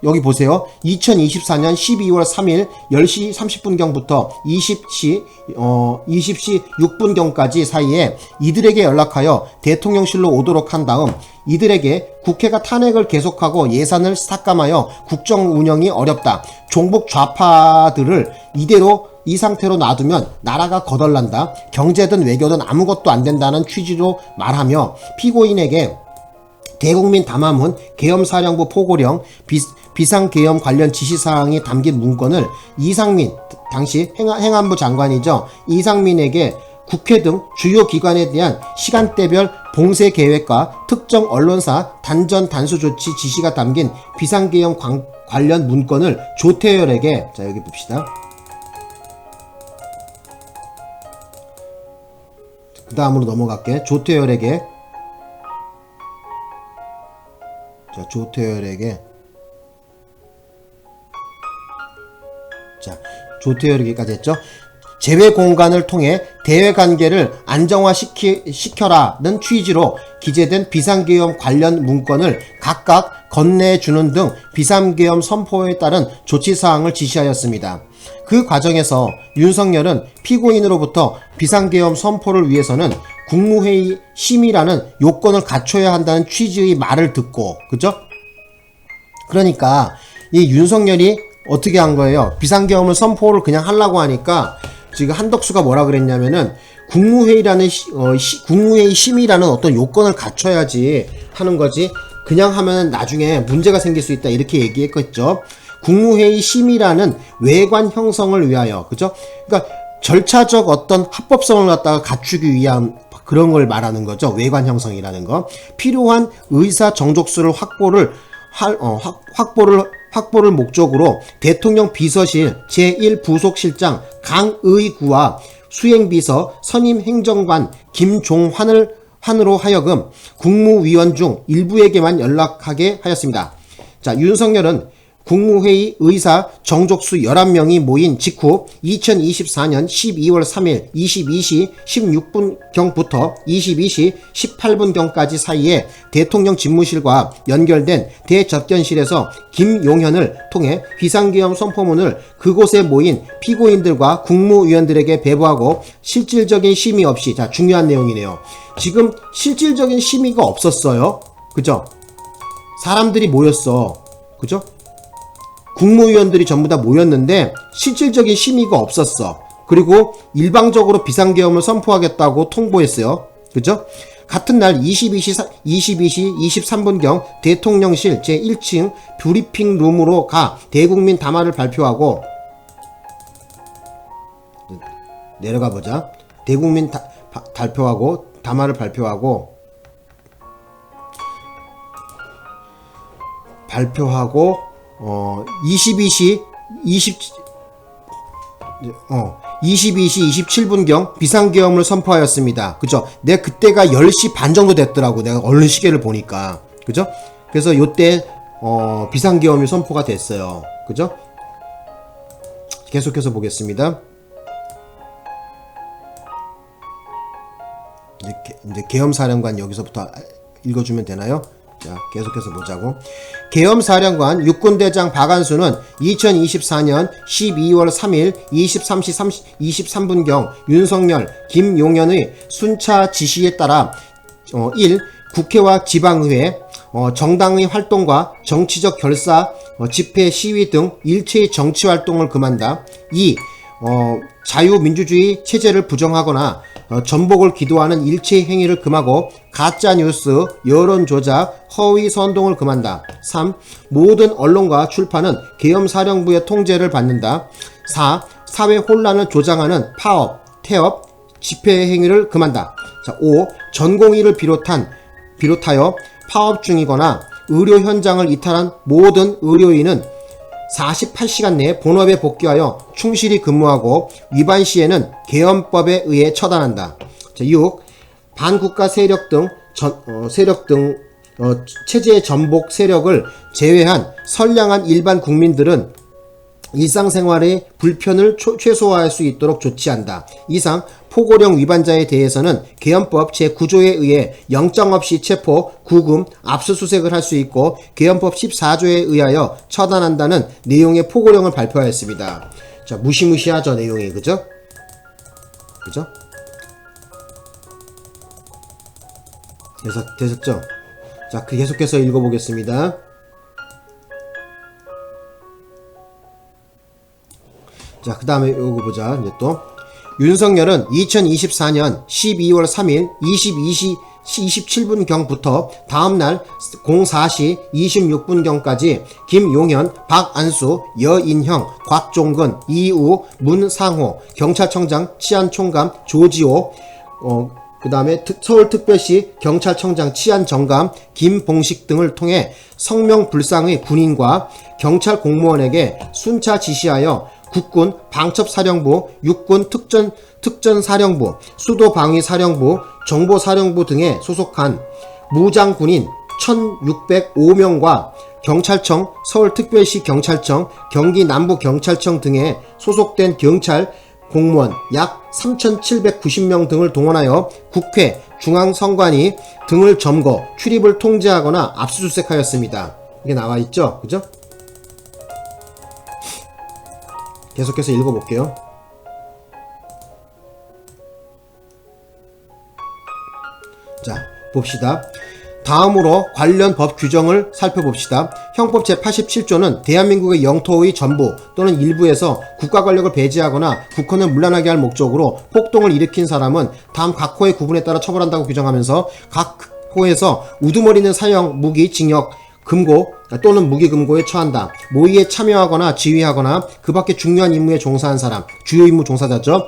여기 보세요. 2024년 12월 3일 10시 30분경부터 20시 6분경까지 사이에 이들에게 연락하여 대통령실로 오도록 한 다음 이들에게 국회가 탄핵을 계속하고 예산을 삭감하여 국정 운영이 어렵다. 종북 좌파들을 이대로 이 상태로 놔두면 나라가 거덜난다. 경제든 외교든 아무것도 안 된다는 취지로 말하며 피고인에게 대국민 담화문, 계엄사령부 포고령, 비상계엄 관련 지시사항이 담긴 문건을 이상민, 당시 행안부 장관이죠. 이상민에게 국회 등 주요 기관에 대한 시간대별 봉쇄 계획과 특정 언론사 단전 단수 조치 지시가 담긴 비상계엄 관련 문건을 조태열에게, 자 여기 봅시다. 그 다음으로 넘어갈게. 조태열에게, 자 조태열에게, 자 조태열에게까지 했죠. 재외 공간을 통해 대외관계를 안정화시켜라는 취지로 기재된 비상계엄 관련 문건을 각각 건네주는 등 비상계엄 선포에 따른 조치사항을 지시하였습니다. 그 과정에서 윤석열은 피고인으로부터 비상계엄 선포를 위해서는 국무회의 심의라는 요건을 갖춰야 한다는 취지의 말을 듣고, 그죠? 그러니까 이 윤석열이 어떻게 한 거예요? 비상계엄을 선포를 그냥 하려고 하니까 지금 한덕수가 뭐라 그랬냐면은 국무회의라는 국무회의 심의라는 어떤 요건을 갖춰야지 하는 거지, 그냥 하면 나중에 문제가 생길 수 있다 이렇게 얘기했겠죠. 국무회의 심의라는 외관 형성을 위하여, 그죠? 그러니까 절차적 어떤 합법성을 갖다가 갖추기 위한 그런 걸 말하는 거죠. 외관 형성이라는 거. 필요한 의사 정족수를 확보를 목적으로 대통령 비서실 제1부속실장 강의구와 수행비서 선임행정관 김종환으로 하여금 국무위원 중 일부에게만 연락하게 하였습니다. 자, 윤석열은 국무회의 의사 정족수 11명이 모인 직후 2024년 12월 3일 22시 16분경부터 22시 18분경까지 사이에 대통령 집무실과 연결된 대접견실에서 김용현을 통해 비상계엄 선포문을 그곳에 모인 피고인들과 국무위원들에게 배부하고 실질적인 심의 없이, 자 중요한 내용이네요. 지금 실질적인 심의가 없었어요. 그죠? 사람들이 모였어. 그죠? 국무위원들이 전부 다 모였는데 실질적인 심의가 없었어. 그리고 일방적으로 비상계엄을 선포하겠다고 통보했어요. 그죠? 같은 날 22시 23분경 대통령실 제1층 브리핑 룸으로 가 대국민 담화를 발표하고, 내려가 보자. 대국민 담화를 발표하고 22시 27분경 비상계엄을 선포하였습니다. 그죠? 내가 그때가 10시 반 정도 됐더라고. 내가 얼른 시계를 보니까. 그죠? 그래서 요때 비상계엄이 선포가 됐어요. 그죠? 계속해서 보겠습니다. 이제 계엄사령관 여기서부터 읽어주면 되나요? 자, 계속해서 보자고. 계엄사령관 육군대장 박안수는 2024년 12월 3일 23시 23분경 윤석열, 김용현의 순차 지시에 따라 1. 국회와 지방의회, 정당의 활동과 정치적 결사, 집회, 시위 등 일체의 정치활동을 금한다. 2. 자유민주주의 체제를 부정하거나 전복을 기도하는 일체의 행위를 금하고 가짜뉴스, 여론조작, 허위 선동을 금한다. 3. 모든 언론과 출판은 계엄사령부의 통제를 받는다. 4. 사회 혼란을 조장하는 파업, 태업, 집회 행위를 금한다. 자, 5. 전공의를 비롯하여 파업 중이거나 의료 현장을 이탈한 모든 의료인은 48시간 내에 본업에 복귀하여 충실히 근무하고 위반 시에는 계엄법에 의해 처단한다. 자, 6. 반국가 세력 등 체제 전복 세력을 제외한 선량한 일반 국민들은 일상생활의 불편을 최소화할 수 있도록 조치한다. 이상 포고령 위반자에 대해서는 개헌법 제9조에 의해 영장 없이 체포, 구금, 압수수색을 할 수 있고 개헌법 14조에 의하여 처단한다는 내용의 포고령을 발표하였습니다. 자, 무시무시하죠, 내용이. 그죠? 그죠? 되셨죠? 자, 계속해서 읽어보겠습니다. 자, 그 다음에 요거 보자. 이제 또. 윤석열은 2024년 12월 3일 22시 27분경부터 다음날 04시 26분경까지 김용현, 박안수, 여인형, 곽종근, 이우, 문상호, 경찰청장, 치안총감, 조지호, 그 다음에 서울특별시 경찰청장 치안정감, 김봉식 등을 통해 성명불상의 군인과 경찰 공무원에게 순차 지시하여 국군 방첩사령부, 육군 특전사령부, 수도방위사령부, 정보사령부 등에 소속한 무장군인 1605명과 경찰청, 서울특별시 경찰청, 경기남부경찰청 등에 소속된 경찰 공무원 약 3,790명 등을 동원하여 국회, 중앙선관위 등을 점거, 출입을 통제하거나 압수수색하였습니다. 이게 나와있죠? 그죠? 계속해서 읽어볼게요. 자, 봅시다. 다음으로 관련 법 규정을 살펴봅시다. 형법 제87조는 대한민국의 영토의 전부 또는 일부에서 국가 권력을 배제하거나 국헌을 문란하게 할 목적으로 폭동을 일으킨 사람은 다음 각 호의 구분에 따라 처벌한다고 규정하면서 각 호에서 우두머리는 사형, 무기, 징역, 금고 또는 무기금고에 처한다. 모의에 참여하거나 지휘하거나 그 밖에 중요한 임무에 종사한 사람, 주요 임무 종사자죠.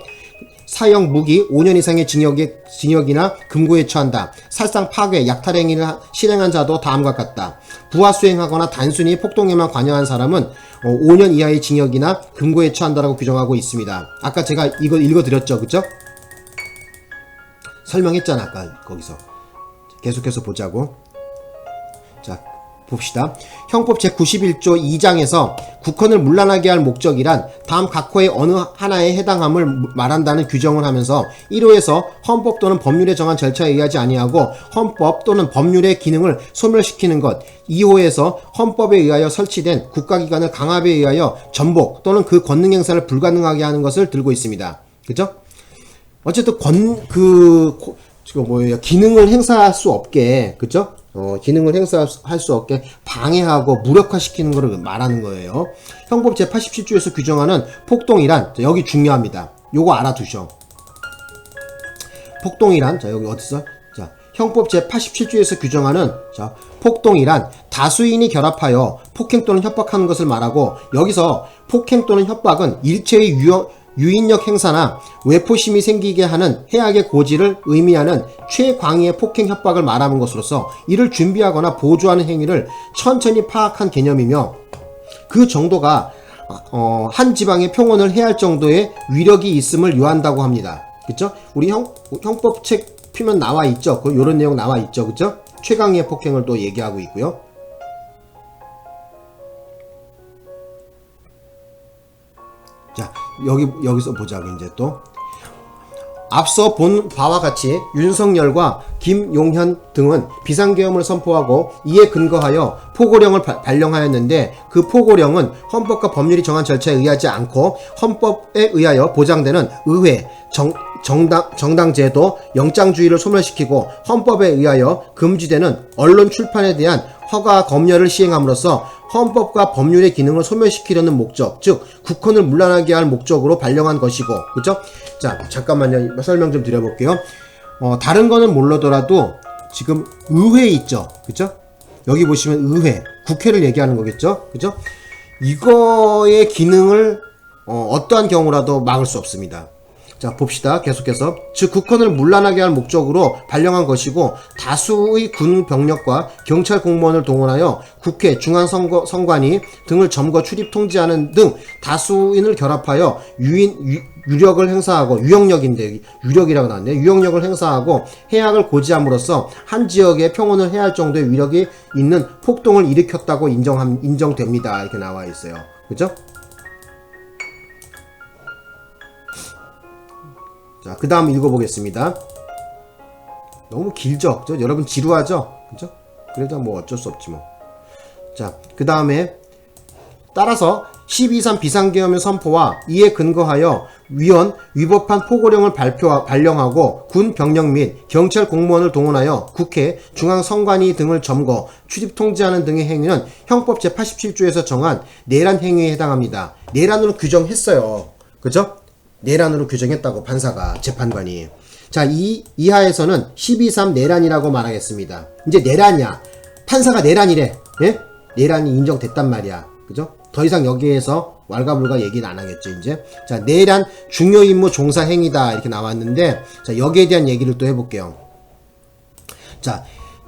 사형, 무기, 5년 이상의 징역이나 금고에 처한다. 살상, 파괴, 약탈행위를 실행한 자도 다음과 같다. 부하 수행하거나 단순히 폭동에만 관여한 사람은 5년 이하의 징역이나 금고에 처한다라고 규정하고 있습니다. 아까 제가 이거 읽어드렸죠, 그죠? 설명했잖아, 아까 거기서. 계속해서 보자고. 자, 봅시다. 형법 제91조 2장에서 국헌을 문란하게 할 목적이란 다음 각 호의 어느 하나에 해당함을 말한다는 규정을 하면서 1호에서 헌법 또는 법률에 정한 절차에 의하지 아니하고 헌법 또는 법률의 기능을 소멸시키는 것, 2호에서 헌법에 의하여 설치된 국가기관을 강압에 의하여 전복 또는 그 권능 행사를 불가능하게 하는 것을 들고 있습니다. 그죠? 어쨌든 기능을 행사할 수 없게, 그죠? 기능을 행사할 수 없게 방해하고 무력화시키는 것을 말하는 거예요. 형법 제87조에서 규정하는 폭동이란, 자, 여기 중요합니다. 요거 알아두셔. 폭동이란, 자, 여기 어디서? 자, 형법 제87조에서 규정하는, 자, 폭동이란 다수인이 결합하여 폭행 또는 협박하는 것을 말하고, 여기서 폭행 또는 협박은 일체의 유인력 행사나 외포심이 생기게 하는 해악의 고지를 의미하는 최광의의 폭행 협박을 말하는 것으로서 이를 준비하거나 보조하는 행위를 천천히 파악한 개념이며 그 정도가 한 지방의 평온을 해할 정도의 위력이 있음을 요한다고 합니다. 그쵸? 우리 형법책 피면 나와 있죠? 요런 내용 나와 있죠? 그쵸? 최강의의 폭행을 또 얘기하고 있고요. 자, 여기서 보자. 이제 또 앞서 본 바와 같이 윤석열과 김용현 등은 비상계엄을 선포하고 이에 근거하여 포고령을 발령하였는데 그 포고령은 헌법과 법률이 정한 절차에 의하지 않고 헌법에 의하여 보장되는 의회, 정당제도, 영장주의를 소멸시키고 헌법에 의하여 금지되는 언론 출판에 대한 허가 검열을 시행함으로써 헌법과 법률의 기능을 소멸시키려는 목적, 즉 국헌을 문란하게 할 목적으로 발령한 것이고, 그죠? 자, 잠깐만요. 설명 좀 드려볼게요. 다른 거는 몰라더라도 지금 의회 있죠, 그죠? 여기 보시면 의회, 국회를 얘기하는 거겠죠, 그죠? 이거의 기능을 어떠한 경우라도 막을 수 없습니다. 자, 봅시다. 계속해서 즉 국헌을 문란하게 할 목적으로 발령한 것이고 다수의 군 병력과 경찰 공무원을 동원하여 국회, 중앙선관위 등을 점거, 출입, 통제하는 등 다수인을 결합하여 유력을 행사하고 유형력인데 유력이라고 나왔네. 유형력을 행사하고 해악을 고지함으로써 한 지역의 평온을 해할 정도의 위력이 있는 폭동을 일으켰다고 인정됩니다. 이렇게 나와 있어요. 그죠? 자, 그 다음 읽어보겠습니다. 너무 길죠? 그죠? 여러분 지루하죠? 그죠? 그래도 뭐 어쩔 수 없지 뭐. 자, 그 다음에 따라서 12.3 비상계엄의 선포와 이에 근거하여 위법한 포고령을 발령하고 군 병력 및 경찰 공무원을 동원하여 국회, 중앙선관위 등을 점거, 출입 통제하는 등의 행위는 형법 제87조에서 정한 내란 행위에 해당합니다. 내란으로 규정했어요. 그죠? 내란으로 규정했다고 판사가, 재판관이. 자, 이하에서는 12.3 내란이라고 말하겠습니다. 이제 내란이야. 판사가 내란이래. 예? 내란이 인정됐단 말이야. 그죠? 더 이상 여기에서 왈가불가 얘기는 안 하겠죠, 이제. 자, 내란 중요 임무 종사 행위다. 이렇게 나왔는데, 자, 여기에 대한 얘기를 또 해볼게요. 자,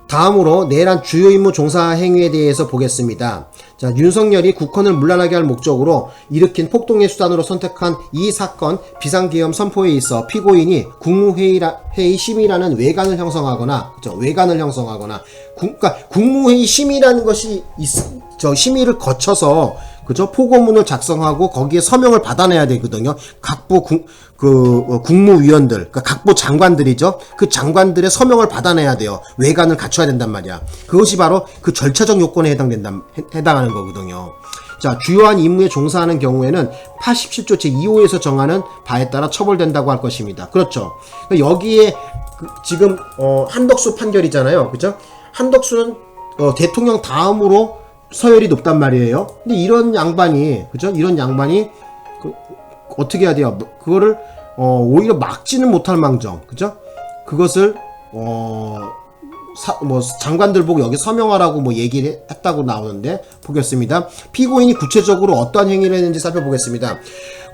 다음으로 내란 주요 임무 종사 행위에 대해서 보겠습니다. 자, 윤석열이 국헌을 문란하게 할 목적으로 일으킨 폭동의 수단으로 선택한 이 사건 비상계엄 선포에 있어 피고인이 국무회의 심의라는 외관을 형성하거나, 그죠? 외관을 형성하거나, 그러니까 국무회의 심의라는 것이 심의를 거쳐서, 그죠? 포고문을 작성하고 거기에 서명을 받아내야 되거든요. 각부 국무위원들, 그러니까 각부 장관들이죠. 그 장관들의 서명을 받아내야 돼요. 외관을 갖춰야 된단 말이야. 그것이 바로 그 절차적 요건에 해당하는 거거든요. 자, 주요한 임무에 종사하는 경우에는 87조 제2호에서 정하는 바에 따라 처벌된다고 할 것입니다. 그렇죠. 여기에 지금 한덕수 판결이잖아요. 그죠? 한덕수는 대통령 다음으로 서열이 높단 말이에요. 근데 이런 양반이, 그죠? 이런 양반이 어떻게 해야 돼요? 그거를 오히려 막지는 못할 망정, 그죠? 그것을 장관들 보고 여기 서명하라고 뭐 얘기를 했다고 나오는데, 보겠습니다. 피고인이 구체적으로 어떠한 행위를 했는지 살펴보겠습니다.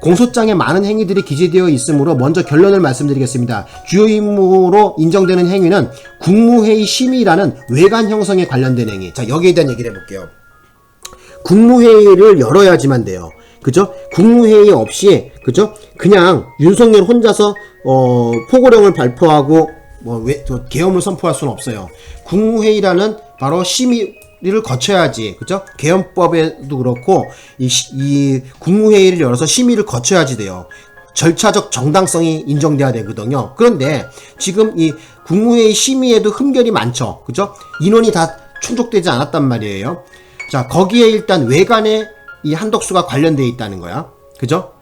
공소장에 많은 행위들이 기재되어 있으므로 먼저 결론을 말씀드리겠습니다. 주요 임무로 인정되는 행위는 국무회의 심의라는 외관 형성에 관련된 행위. 자, 여기에 대한 얘기를 해볼게요. 국무회의를 열어야지만 돼요. 그죠? 국무회의 없이, 그죠? 그냥 윤석열 혼자서 포고령을 발표하고 계엄을 선포할 수는 없어요. 국무회의라는 바로 심의를 거쳐야지, 그죠? 계엄법에도 그렇고 이 국무회의를 열어서 심의를 거쳐야지 돼요. 절차적 정당성이 인정돼야 되거든요. 그런데 지금 이 국무회의 심의에도 흠결이 많죠. 그죠? 인원이 다 충족되지 않았단 말이에요. 자, 거기에 일단 외관에 이 한덕수가 관련되어 있다는 거야. 그죠?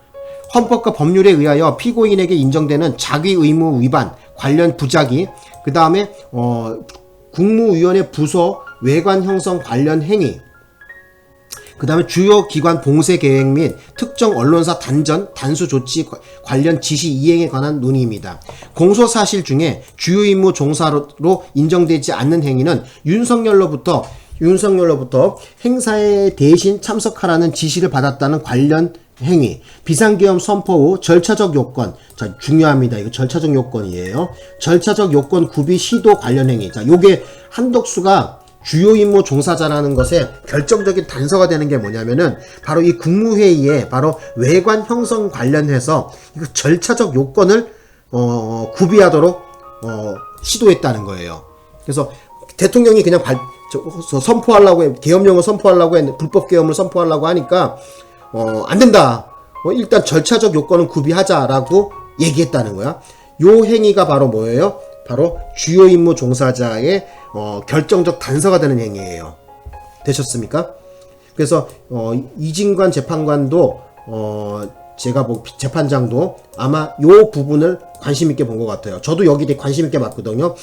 헌법과 법률에 의하여 피고인에게 인정되는 자기 의무 위반, 관련 부작위, 그 다음에 국무위원회 부서 외관 형성 관련 행위, 그 다음에 주요 기관 봉쇄 계획 및 특정 언론사 단수 조치 관련 지시 이행에 관한 논의입니다. 공소사실 중에 주요 임무 종사로 인정되지 않는 행위는 윤석열로부터 행사에 대신 참석하라는 지시를 받았다는 관련 행위, 비상계엄 선포 후 절차적 요건, 자, 중요합니다. 이거 절차적 요건이에요. 절차적 요건 구비 시도 관련 행위. 자, 요게 한덕수가 주요 임무 종사자라는 것에 결정적인 단서가 되는 게 뭐냐면은 바로 이 국무회의에 바로 외관 형성 관련해서 이거 절차적 요건을 구비하도록 시도했다는 거예요. 그래서 대통령이 그냥 선포하려고 계엄령을 선포하려고 했는데, 불법 계엄을 선포하려고 하니까 안 된다. 일단 절차적 요건은 구비하자라고 얘기했다는 거야. 요 행위가 바로 뭐예요? 바로 주요 임무 종사자의 결정적 단서가 되는 행위예요. 되셨습니까? 그래서 이진관 재판관도 제가 재판장도 아마 요 부분을 관심 있게 본 것 같아요. 저도 여기 되게 관심 있게 봤거든요.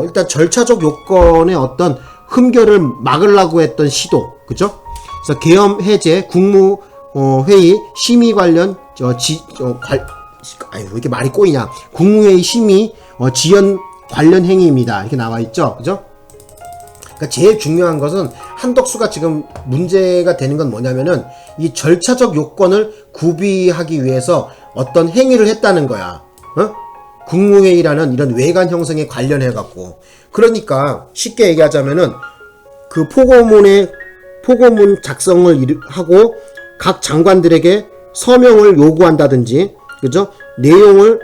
일단 절차적 요건의 어떤 흠결을 막으려고 했던 시도, 그죠? 그래서 계엄 해제, 국무회의 심의 관련 왜 이렇게 말이 꼬이냐? 국무회의 심의 지연 관련 행위입니다. 이렇게 나와 있죠, 그죠? 그러니까 제일 중요한 것은 한덕수가 지금 문제가 되는 건 뭐냐면은 이 절차적 요건을 구비하기 위해서 어떤 행위를 했다는 거야. 국무회의라는 이런 외관 형성에 관련해 갖고, 그러니까 쉽게 얘기하자면은 그 포고문 작성을 하고 각 장관들에게 서명을 요구한다든지, 그죠? 내용을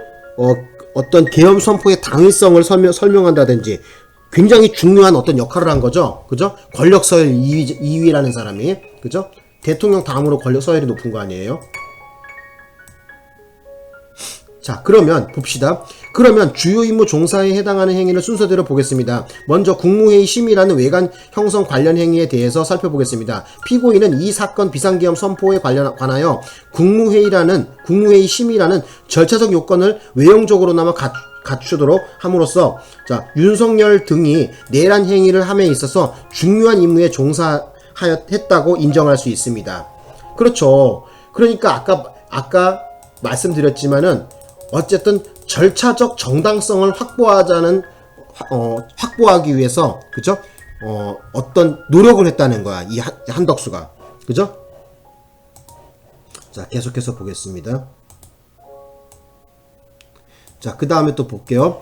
어떤 계엄 선포의 당위성을 설명한다든지 굉장히 중요한 어떤 역할을 한 거죠. 그죠? 권력 서열 2위라는 사람이, 그죠? 대통령 다음으로 권력 서열이 높은 거 아니에요? 자, 그러면 봅시다. 그러면 주요 임무 종사에 해당하는 행위를 순서대로 보겠습니다. 먼저 국무회의 심의라는 외관 형성 관련 행위에 대해서 살펴보겠습니다. 피고인은 이 사건 비상계엄 선포에 관하여 국무회의 심의라는 절차적 요건을 외형적으로나마 갖추도록 함으로써 자, 윤석열 등이 내란 행위를 함에 있어서 중요한 임무에 종사했다고 인정할 수 있습니다. 그렇죠. 그러니까 아까 말씀드렸지만은 어쨌든 절차적 정당성을 확보하기 위해서, 그죠? 어떤 노력을 했다는 거야, 이 한덕수가. 그죠? 자, 계속해서 보겠습니다. 자, 그 다음에 또 볼게요.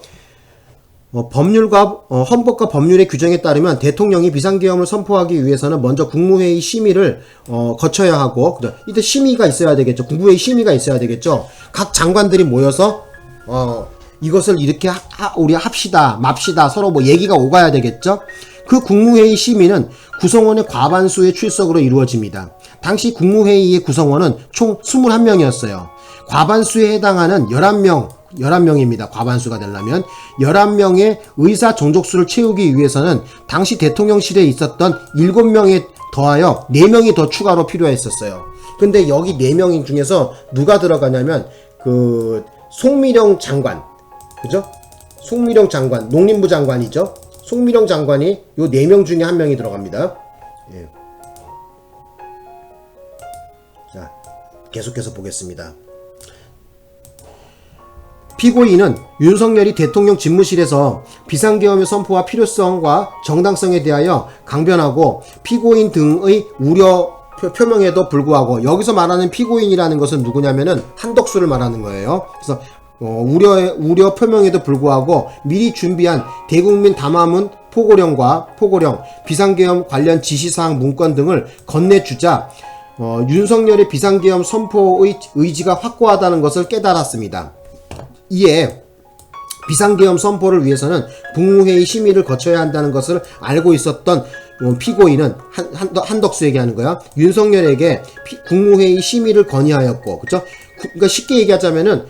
헌법과 법률의 규정에 따르면 대통령이 비상계엄을 선포하기 위해서는 먼저 국무회의 심의를 거쳐야 하고, 이때 심의가 있어야 되겠죠. 국무회의 심의가 있어야 되겠죠. 각 장관들이 모여서 이것을 이렇게 우리 합시다, 맙시다, 서로 뭐 얘기가 오가야 되겠죠. 그 국무회의 심의는 구성원의 과반수의 출석으로 이루어집니다. 당시 국무회의의 구성원은 총 21명이었어요. 과반수에 해당하는 11명입니다. 과반수가 되려면 11명의 의사 정족수를 채우기 위해서는 당시 대통령실에 있었던 7명에 더하여 4명이 더 추가로 필요했었어요. 근데 여기 4명 중에서 누가 들어가냐면 송미령 장관, 그죠? 송미령 장관, 농림부 장관이죠. 송미령 장관이 요 4명 중에 1명이 들어갑니다. 예. 자, 계속해서 보겠습니다. 피고인은 윤석열이 대통령 집무실에서 비상계엄의 선포와 필요성과 정당성에 대하여 강변하고 피고인 등의 우려 표명에도 불구하고, 여기서 말하는 피고인이라는 것은 누구냐면은 한덕수를 말하는 거예요. 그래서 우려 표명에도 불구하고 미리 준비한 대국민 담화문 포고령, 비상계엄 관련 지시사항 문건 등을 건네주자 윤석열의 비상계엄 선포의 의지가 확고하다는 것을 깨달았습니다. 이에 비상계엄 선포를 위해서는 국무회의 심의를 거쳐야 한다는 것을 알고 있었던 피고인은 한덕수에게 하는 거야. 윤석열에게 국무회의 심의를 건의하였고, 그쵸? 그러니까 쉽게 얘기하자면은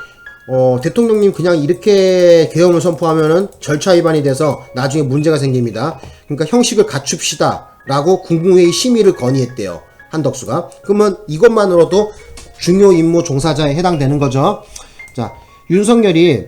대통령님 그냥 이렇게 계엄을 선포하면은 절차 위반이 돼서 나중에 문제가 생깁니다. 그러니까 형식을 갖춥시다 라고 국무회의 심의를 건의했대요, 한덕수가. 그러면 이것만으로도 중요 임무 종사자에 해당되는 거죠. 자, 윤석열이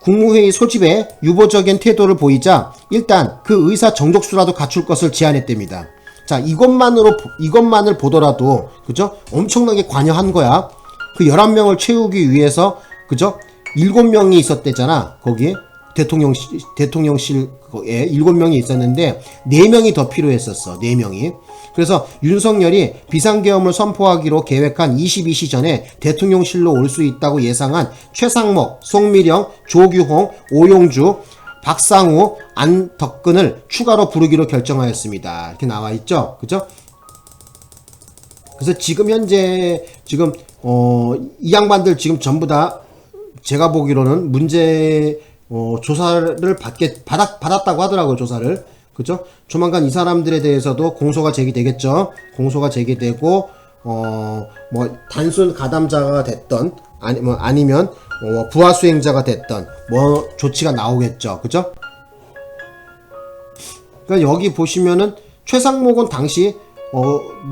국무회의 소집에 유보적인 태도를 보이자 일단 그 의사 정족수라도 갖출 것을 제안했답니다. 자, 이것만을 보더라도, 그죠? 엄청나게 관여한 거야. 그 11명을 채우기 위해서, 그죠? 7명이 있었대잖아. 거기에 대통령실에 7명이 있었는데 4명이 더 필요했었어. 4명이. 그래서 윤석열이 비상계엄을 선포하기로 계획한 22시 전에 대통령실로 올 수 있다고 예상한 최상목, 송미령, 조규홍, 오용주, 박상우, 안덕근을 추가로 부르기로 결정하였습니다. 이렇게 나와 있죠. 그죠? 그래서 지금 현재 이 양반들 지금 전부 다 제가 보기로는 문제 조사를 받았다고 하더라고요. 조사를. 그죠? 조만간 이 사람들에 대해서도 공소가 제기되겠죠. 공소가 제기되고 뭐 단순 가담자가 됐던 아니면 부하 수행자가 됐던 뭐 조치가 나오겠죠. 그죠? 그러니까 여기 보시면은 최상목은 당시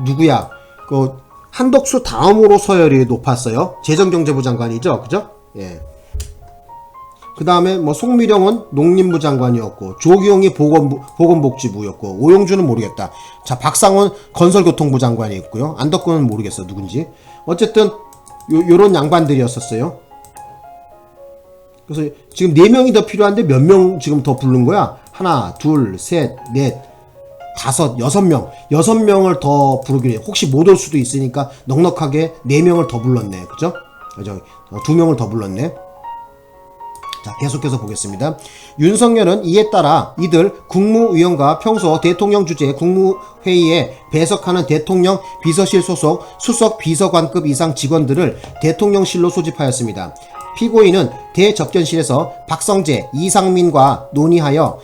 누구야? 그 한덕수 다음으로 서열이 높았어요. 재정경제부 장관이죠. 그죠? 예. 그 다음에 뭐 송미령은 농림부 장관이었고, 조규홍이 보건복지부였고, 오용주는 모르겠다. 자, 박상원 건설교통부 장관이 있고요. 안덕근은 모르겠어 누군지. 어쨌든 요런 양반들이었었어요. 그래서 지금 4명이 더 필요한데 몇 명 지금 더 부른 거야? 하나, 둘, 셋, 넷, 다섯, 6명. 6명을 더 부르기로 해. 혹시 못 올 수도 있으니까 넉넉하게 4명을 더 불렀네. 그죠? 2명을 더 불렀네. 자, 계속해서 보겠습니다. 윤석열은 이에 따라 이들 국무위원과 평소 대통령 주재 국무회의에 배석하는 대통령 비서실 소속 수석 비서관급 이상 직원들을 대통령실로 소집하였습니다. 피고인은 대접견실에서 박성재, 이상민과 논의하여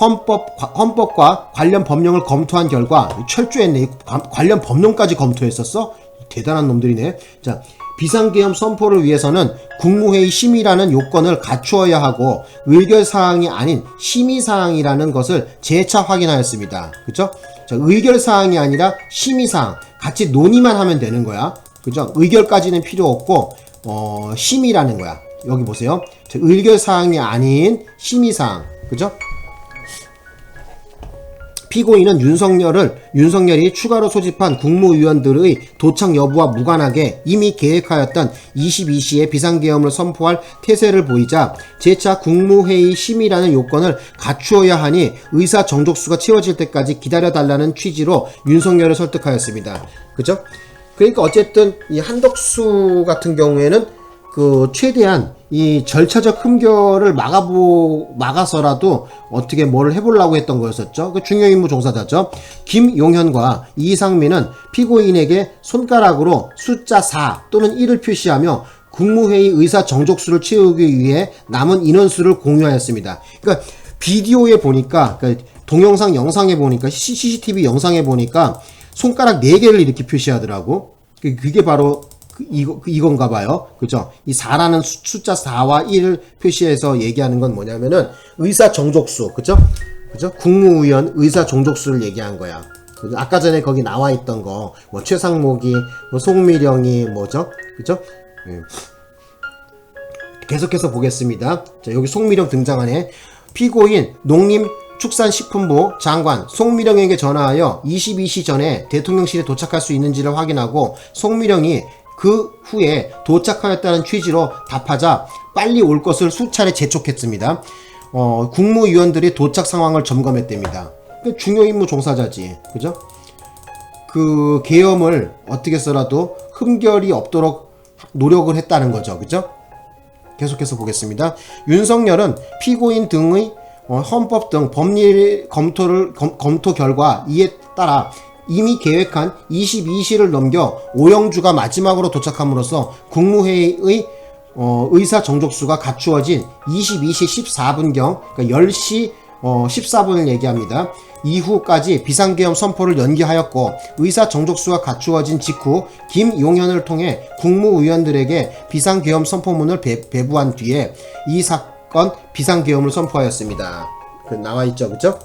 헌법과 관련 법령을 검토한 결과 철저했네. 관련 법령까지 검토했었어? 대단한 놈들이네. 자, 비상계엄 선포를 위해서는 국무회의 심의라는 요건을 갖추어야 하고 의결사항이 아닌 심의사항이라는 것을 재차 확인하였습니다. 그죠? 자, 의결사항이 아니라 심의사항. 같이 논의만 하면 되는 거야. 그죠? 의결까지는 필요 없고 심의라는 거야. 여기 보세요. 자, 의결사항이 아닌 심의사항. 그죠? 피고인은 윤석열이 추가로 소집한 국무위원들의 도착 여부와 무관하게 이미 계획하였던 22시에 비상계엄을 선포할 태세를 보이자 재차 국무회의 심의라는 요건을 갖추어야 하니 의사 정족수가 채워질 때까지 기다려달라는 취지로 윤석열을 설득하였습니다. 그죠? 그러니까 어쨌든 이 한덕수 같은 경우에는 그 최대한 이 절차적 흠결을 막아서라도 어떻게 뭐를 해보려고 했던 거였었죠. 그 중요임무 종사자죠. 김용현과 이상민은 피고인에게 손가락으로 숫자 4 또는 1을 표시하며 국무회의 의사 정족수를 채우기 위해 남은 인원수를 공유하였습니다. 그러니까 비디오에 보니까, 그러니까 동영상 영상에 보니까, CCTV 영상에 보니까 손가락 4개를 이렇게 표시하더라고. 그게 바로 이건가 봐요. 그죠? 이 4라는 숫자 4와 1을 표시해서 얘기하는 건 뭐냐면은 의사 정족수. 그죠? 그죠? 국무위원 의사 정족수를 얘기한 거야. 그죠? 아까 전에 거기 나와 있던 거, 뭐 최상목이, 뭐 송미령이 뭐죠? 그죠? 계속해서 보겠습니다. 자, 여기 송미령 등장하네. 피고인 농림축산식품부 장관 송미령에게 전화하여 22시 전에 대통령실에 도착할 수 있는지를 확인하고 송미령이 그 후에 도착하였다는 취지로 답하자 빨리 올 것을 수차례 재촉했습니다. 국무위원들이 도착 상황을 점검했답니다. 중요임무 종사자지. 그죠? 그 계엄을 어떻게 써라도 흠결이 없도록 노력을 했다는 거죠. 그죠? 계속해서 보겠습니다. 윤석열은 피고인 등의 헌법 등 법률 검토 결과 이에 따라 이미 계획한 22시를 넘겨 오영주가 마지막으로 도착함으로써 국무회의의 의사 정족수가 갖추어진 22시 14분경, 그러니까 10시 14분을 얘기합니다. 이후까지 비상계엄 선포를 연기하였고 의사 정족수가 갖추어진 직후 김용현을 통해 국무위원들에게 비상계엄 선포문을 배부한 뒤에 이 사건 비상계엄을 선포하였습니다. 나와있죠, 그쵸?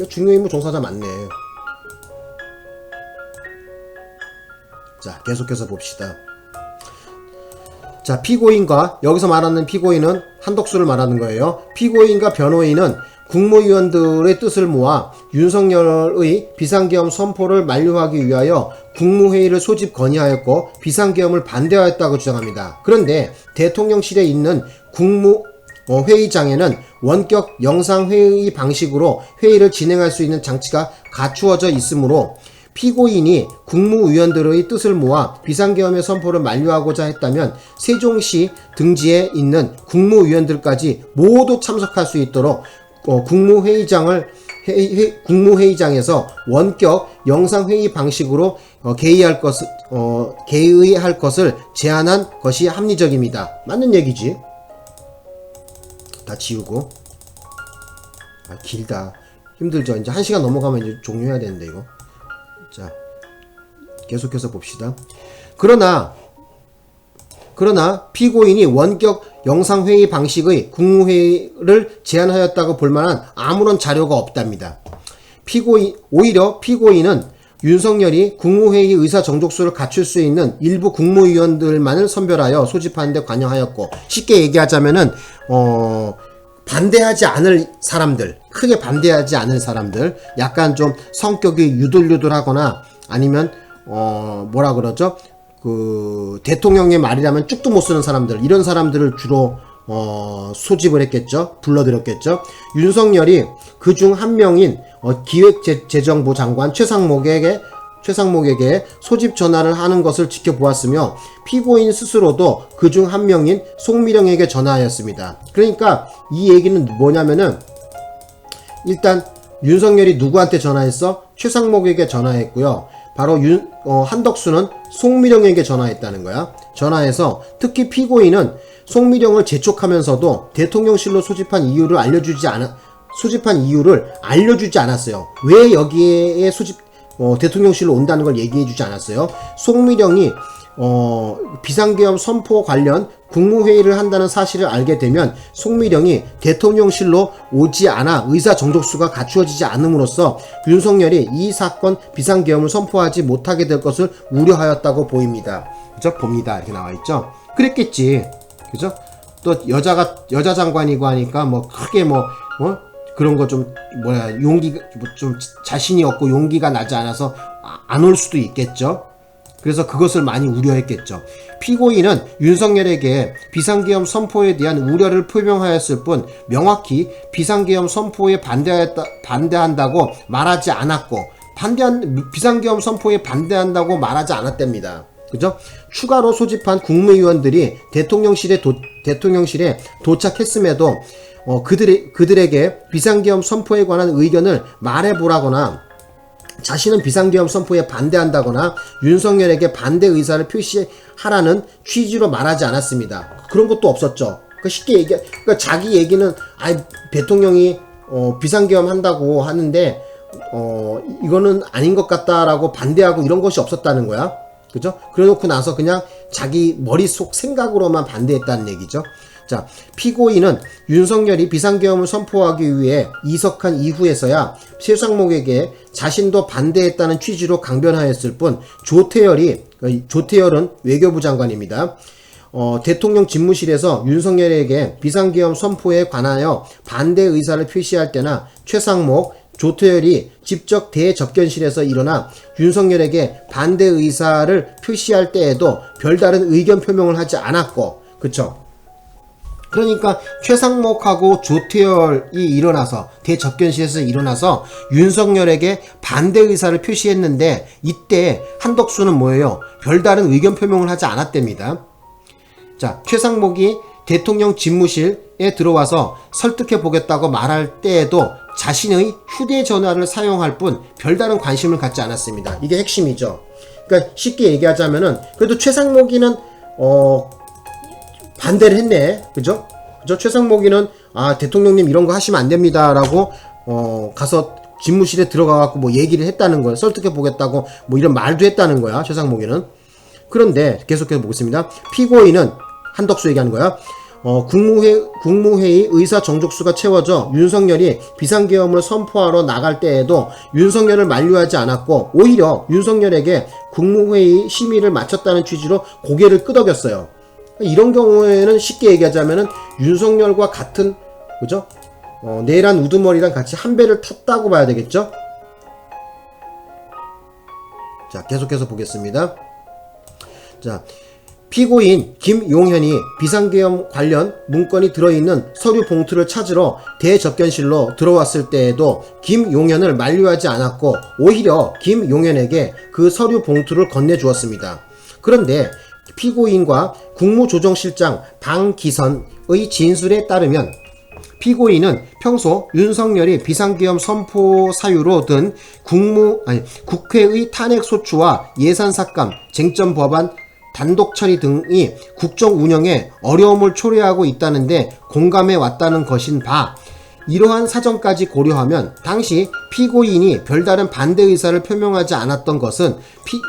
중요임무 종사자 맞네. 자, 계속해서 봅시다. 자, 피고인과, 여기서 말하는 피고인은 한덕수를 말하는 거예요. 피고인과 변호인은 국무위원들의 뜻을 모아 윤석열의 비상계엄 선포를 만료하기 위하여 국무회의를 소집 건의하였고 비상계엄을 반대하였다고 주장합니다. 그런데 대통령실에 있는 회의장에는 원격 영상회의 방식으로 회의를 진행할 수 있는 장치가 갖추어져 있으므로 피고인이 국무위원들의 뜻을 모아 비상계엄의 선포를 만료하고자 했다면 세종시 등지에 있는 국무위원들까지 모두 참석할 수 있도록 국무회의장에서 원격 영상회의 방식으로 개의할 것을 제안한 것이 합리적입니다. 맞는 얘기지. 다 지우고. 길다. 힘들죠. 이제 1시간 넘어가면 이제 종료해야 되는데 이거. 자, 계속해서 봅시다. 그러나 피고인이 원격 영상회의 방식의 국무회의를 제안하였다고 볼만한 아무런 자료가 없답니다. 오히려 피고인은 윤석열이 국무회의 의사 정족수를 갖출 수 있는 일부 국무위원들만을 선별하여 소집하는 데 관여하였고, 쉽게 얘기하자면은 반대하지 않을 사람들, 크게 반대하지 않을 사람들, 약간 좀 성격이 유들유들하거나 아니면 뭐라 그러죠? 그 대통령의 말이라면 쭉도 못 쓰는 사람들, 이런 사람들을 주로 소집을 했겠죠. 불러들였겠죠. 윤석열이 그중 한 명인 기획재정부 장관 최상목에게 소집 전화를 하는 것을 지켜보았으며 피고인 스스로도 그중 한 명인 송미령에게 전화하였습니다. 그러니까 이 얘기는 뭐냐면은, 일단 윤석열이 누구한테 전화했어? 최상목에게 전화했고요. 바로 한덕수는 송미령에게 전화했다는 거야. 전화해서 특히 피고인은 송미령을 재촉하면서도 대통령실로 소집한 이유를 알려주지 않았어요. 왜 여기에 대통령실로 온다는 걸 얘기해 주지 않았어요. 송미령이 비상계엄 선포 관련 국무회의를 한다는 사실을 알게 되면 송미령이 대통령실로 오지 않아 의사 정족수가 갖추어지지 않음으로써 윤석열이 이 사건 비상계엄을 선포하지 못하게 될 것을 우려하였다고 보입니다. 그죠? 봅니다. 이렇게 나와 있죠. 그랬겠지. 그죠? 또 여자 장관이고 하니까 뭐 크게 그런 거 좀 용기가 좀 자신이 없고 용기가 나지 않아서 안 올 수도 있겠죠. 그래서 그것을 많이 우려했겠죠. 피고인은 윤석열에게 비상계엄 선포에 대한 우려를 표명하였을 뿐 명확히 비상계엄 선포에 반대한다고 말하지 않았고 비상계엄 선포에 반대한다고 말하지 않았답니다. 그죠? 추가로 소집한 국무위원들이 대통령실에 도착했음에도 그들에게 비상계엄 선포에 관한 의견을 말해보라거나 자신은 비상계엄 선포에 반대한다거나 윤석열에게 반대 의사를 표시하라는 취지로 말하지 않았습니다. 그런 것도 없었죠. 쉽게 그러니까 자기 얘기는 대통령이 비상계엄 한다고 하는데 이거는 아닌 것 같다라고 반대하고 이런 것이 없었다는 거야. 그죠? 그래놓고 나서 그냥 자기 머릿속 생각으로만 반대했다는 얘기죠. 자, 피고인은 윤석열이 비상계엄을 선포하기 위해 이석한 이후에서야 최상목에게 자신도 반대했다는 취지로 강변하였을 뿐 조태열은 외교부 장관입니다. 대통령 집무실에서 윤석열에게 비상계엄 선포에 관하여 반대 의사를 표시할 때나 최상목, 조태열이 직접 대접견실에서 일어나 윤석열에게 반대 의사를 표시할 때에도 별다른 의견 표명을 하지 않았고, 그쵸? 그러니까 최상목하고 조태열이 일어나서 대접견실에서 일어나서 윤석열에게 반대 의사를 표시했는데 이때 한덕수는 뭐예요? 별다른 의견 표명을 하지 않았답니다. 자, 최상목이 대통령 집무실에 들어와서 설득해 보겠다고 말할 때에도 자신의 휴대전화를 사용할 뿐 별다른 관심을 갖지 않았습니다. 이게 핵심이죠. 그러니까 쉽게 얘기하자면은 그래도 최상목이는 반대를 했네. 그죠? 최상목이는 대통령님 이런 거 하시면 안 됩니다 라고 가서 집무실에 들어가갖고 뭐 얘기를 했다는 거야. 설득해 보겠다고 뭐 이런 말도 했다는 거야. 최상목이는. 그런데 계속해서 보겠습니다. 피고인은 한덕수 얘기하는 거야. 국무회의 의사 정족수가 채워져 윤석열이 비상계엄을 선포하러 나갈 때에도 윤석열을 만류하지 않았고 오히려 윤석열에게 국무회의 심의를 마쳤다는 취지로 고개를 끄덕였어요. 이런 경우에는 쉽게 얘기하자면은 윤석열과 같은, 그죠? 내란 우두머리랑 같이 한 배를 탔다고 봐야 되겠죠? 자, 계속해서 보겠습니다. 자, 피고인 김용현이 비상계엄 관련 문건이 들어있는 서류 봉투를 찾으러 대접견실로 들어왔을 때에도 김용현을 만류하지 않았고 오히려 김용현에게 그 서류 봉투를 건네주었습니다. 그런데 피고인과 국무조정실장 방기선의 진술에 따르면 피고인은 평소 윤석열이 비상계엄 선포 사유로 든 국회의 탄핵소추와 예산삭감, 쟁점법안 단독 처리 등이 국정 운영에 어려움을 초래하고 있다는데 공감해 왔다는 것인 바, 이러한 사정까지 고려하면 당시 피고인이 별다른 반대 의사를 표명하지 않았던 것은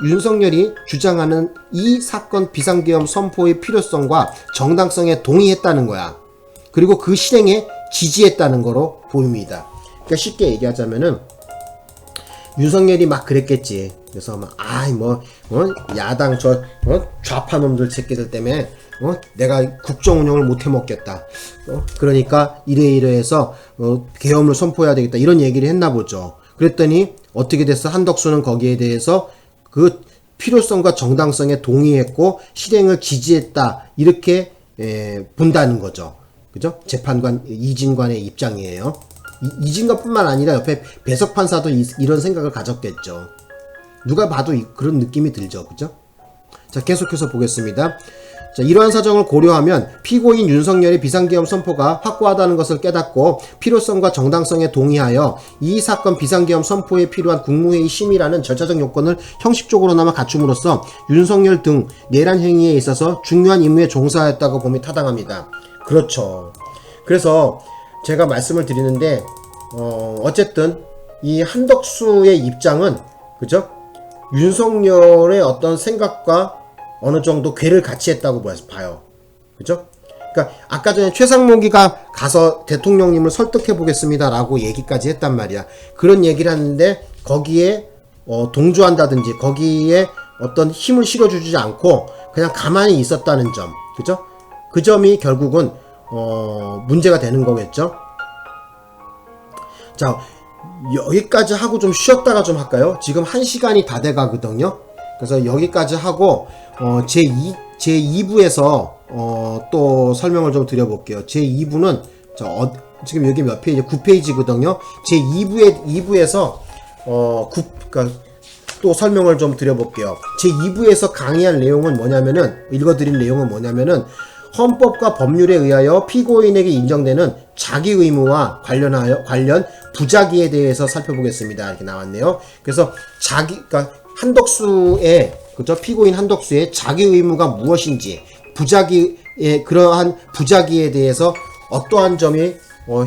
윤석열이 주장하는 이 사건 비상계엄 선포의 필요성과 정당성에 동의했다는 거야. 그리고 그 실행에 지지했다는 거로 보입니다. 그러니까 쉽게 얘기하자면은 윤석열이 막 그랬겠지. 그래서 막 야당 좌파 놈들 새끼들 때문에 내가 국정 운영을 못 해먹겠다. 그러니까 이래해서 계엄을 선포해야 되겠다. 이런 얘기를 했나 보죠. 그랬더니 어떻게 됐어? 한덕수는 거기에 대해서 그 필요성과 정당성에 동의했고 실행을 지지했다. 이렇게 본다는 거죠. 그죠? 재판관 이진관의 입장이에요. 이진관뿐만 아니라 옆에 배석 판사도 이런 생각을 가졌겠죠. 누가 봐도 그런 느낌이 들죠. 그죠? 자, 계속해서 보겠습니다. 자, 이러한 사정을 고려하면 피고인 윤석열의 비상계엄 선포가 확고하다는 것을 깨닫고 필요성과 정당성에 동의하여 이 사건 비상계엄 선포에 필요한 국무회의 심의라는 절차적 요건을 형식적으로나마 갖춤으로써 윤석열 등 내란 행위에 있어서 중요한 임무에 종사하였다고 봄이 타당합니다. 그렇죠. 그래서 제가 말씀을 드리는데 어쨌든 이 한덕수의 입장은 그죠? 윤석열의 어떤 생각과 어느 정도 궤를 같이 했다고 봐요. 그죠? 그러니까 아까 전에 최상목이가 가서 대통령님을 설득해 보겠습니다라고 얘기까지 했단 말이야. 그런 얘기를 하는데 거기에 동조한다든지 거기에 어떤 힘을 실어주지 않고 그냥 가만히 있었다는 점, 그죠? 그 점이 결국은 문제가 되는 거겠죠. 자, 여기까지 하고 좀 쉬었다가 좀 할까요? 지금 1시간이 다 돼 가거든요. 그래서 여기까지 하고 제2부에서 또 설명을 좀 드려볼게요. 제2부는 지금 여기 몇 페이지? 9페이지거든요. 제2부에서 그러니까 또 설명을 좀 드려볼게요. 제2부에서 강의할 내용은 뭐냐면은, 읽어드릴 내용은 뭐냐면은, 헌법과 법률에 의하여 피고인에게 인정되는 자기 의무와 관련 부작위에 대해서 살펴보겠습니다. 이렇게 나왔네요. 그래서 그러니까 한덕수의, 그죠? 피고인 한덕수의 자기 의무가 무엇인지, 그러한 부작위에 대해서 어떠한 점이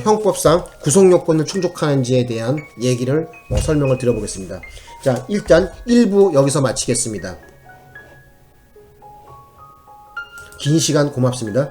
형법상 구속요건을 충족하는지에 대한 얘기를 설명을 드려보겠습니다. 자, 일단 1부 여기서 마치겠습니다. 긴 시간 고맙습니다.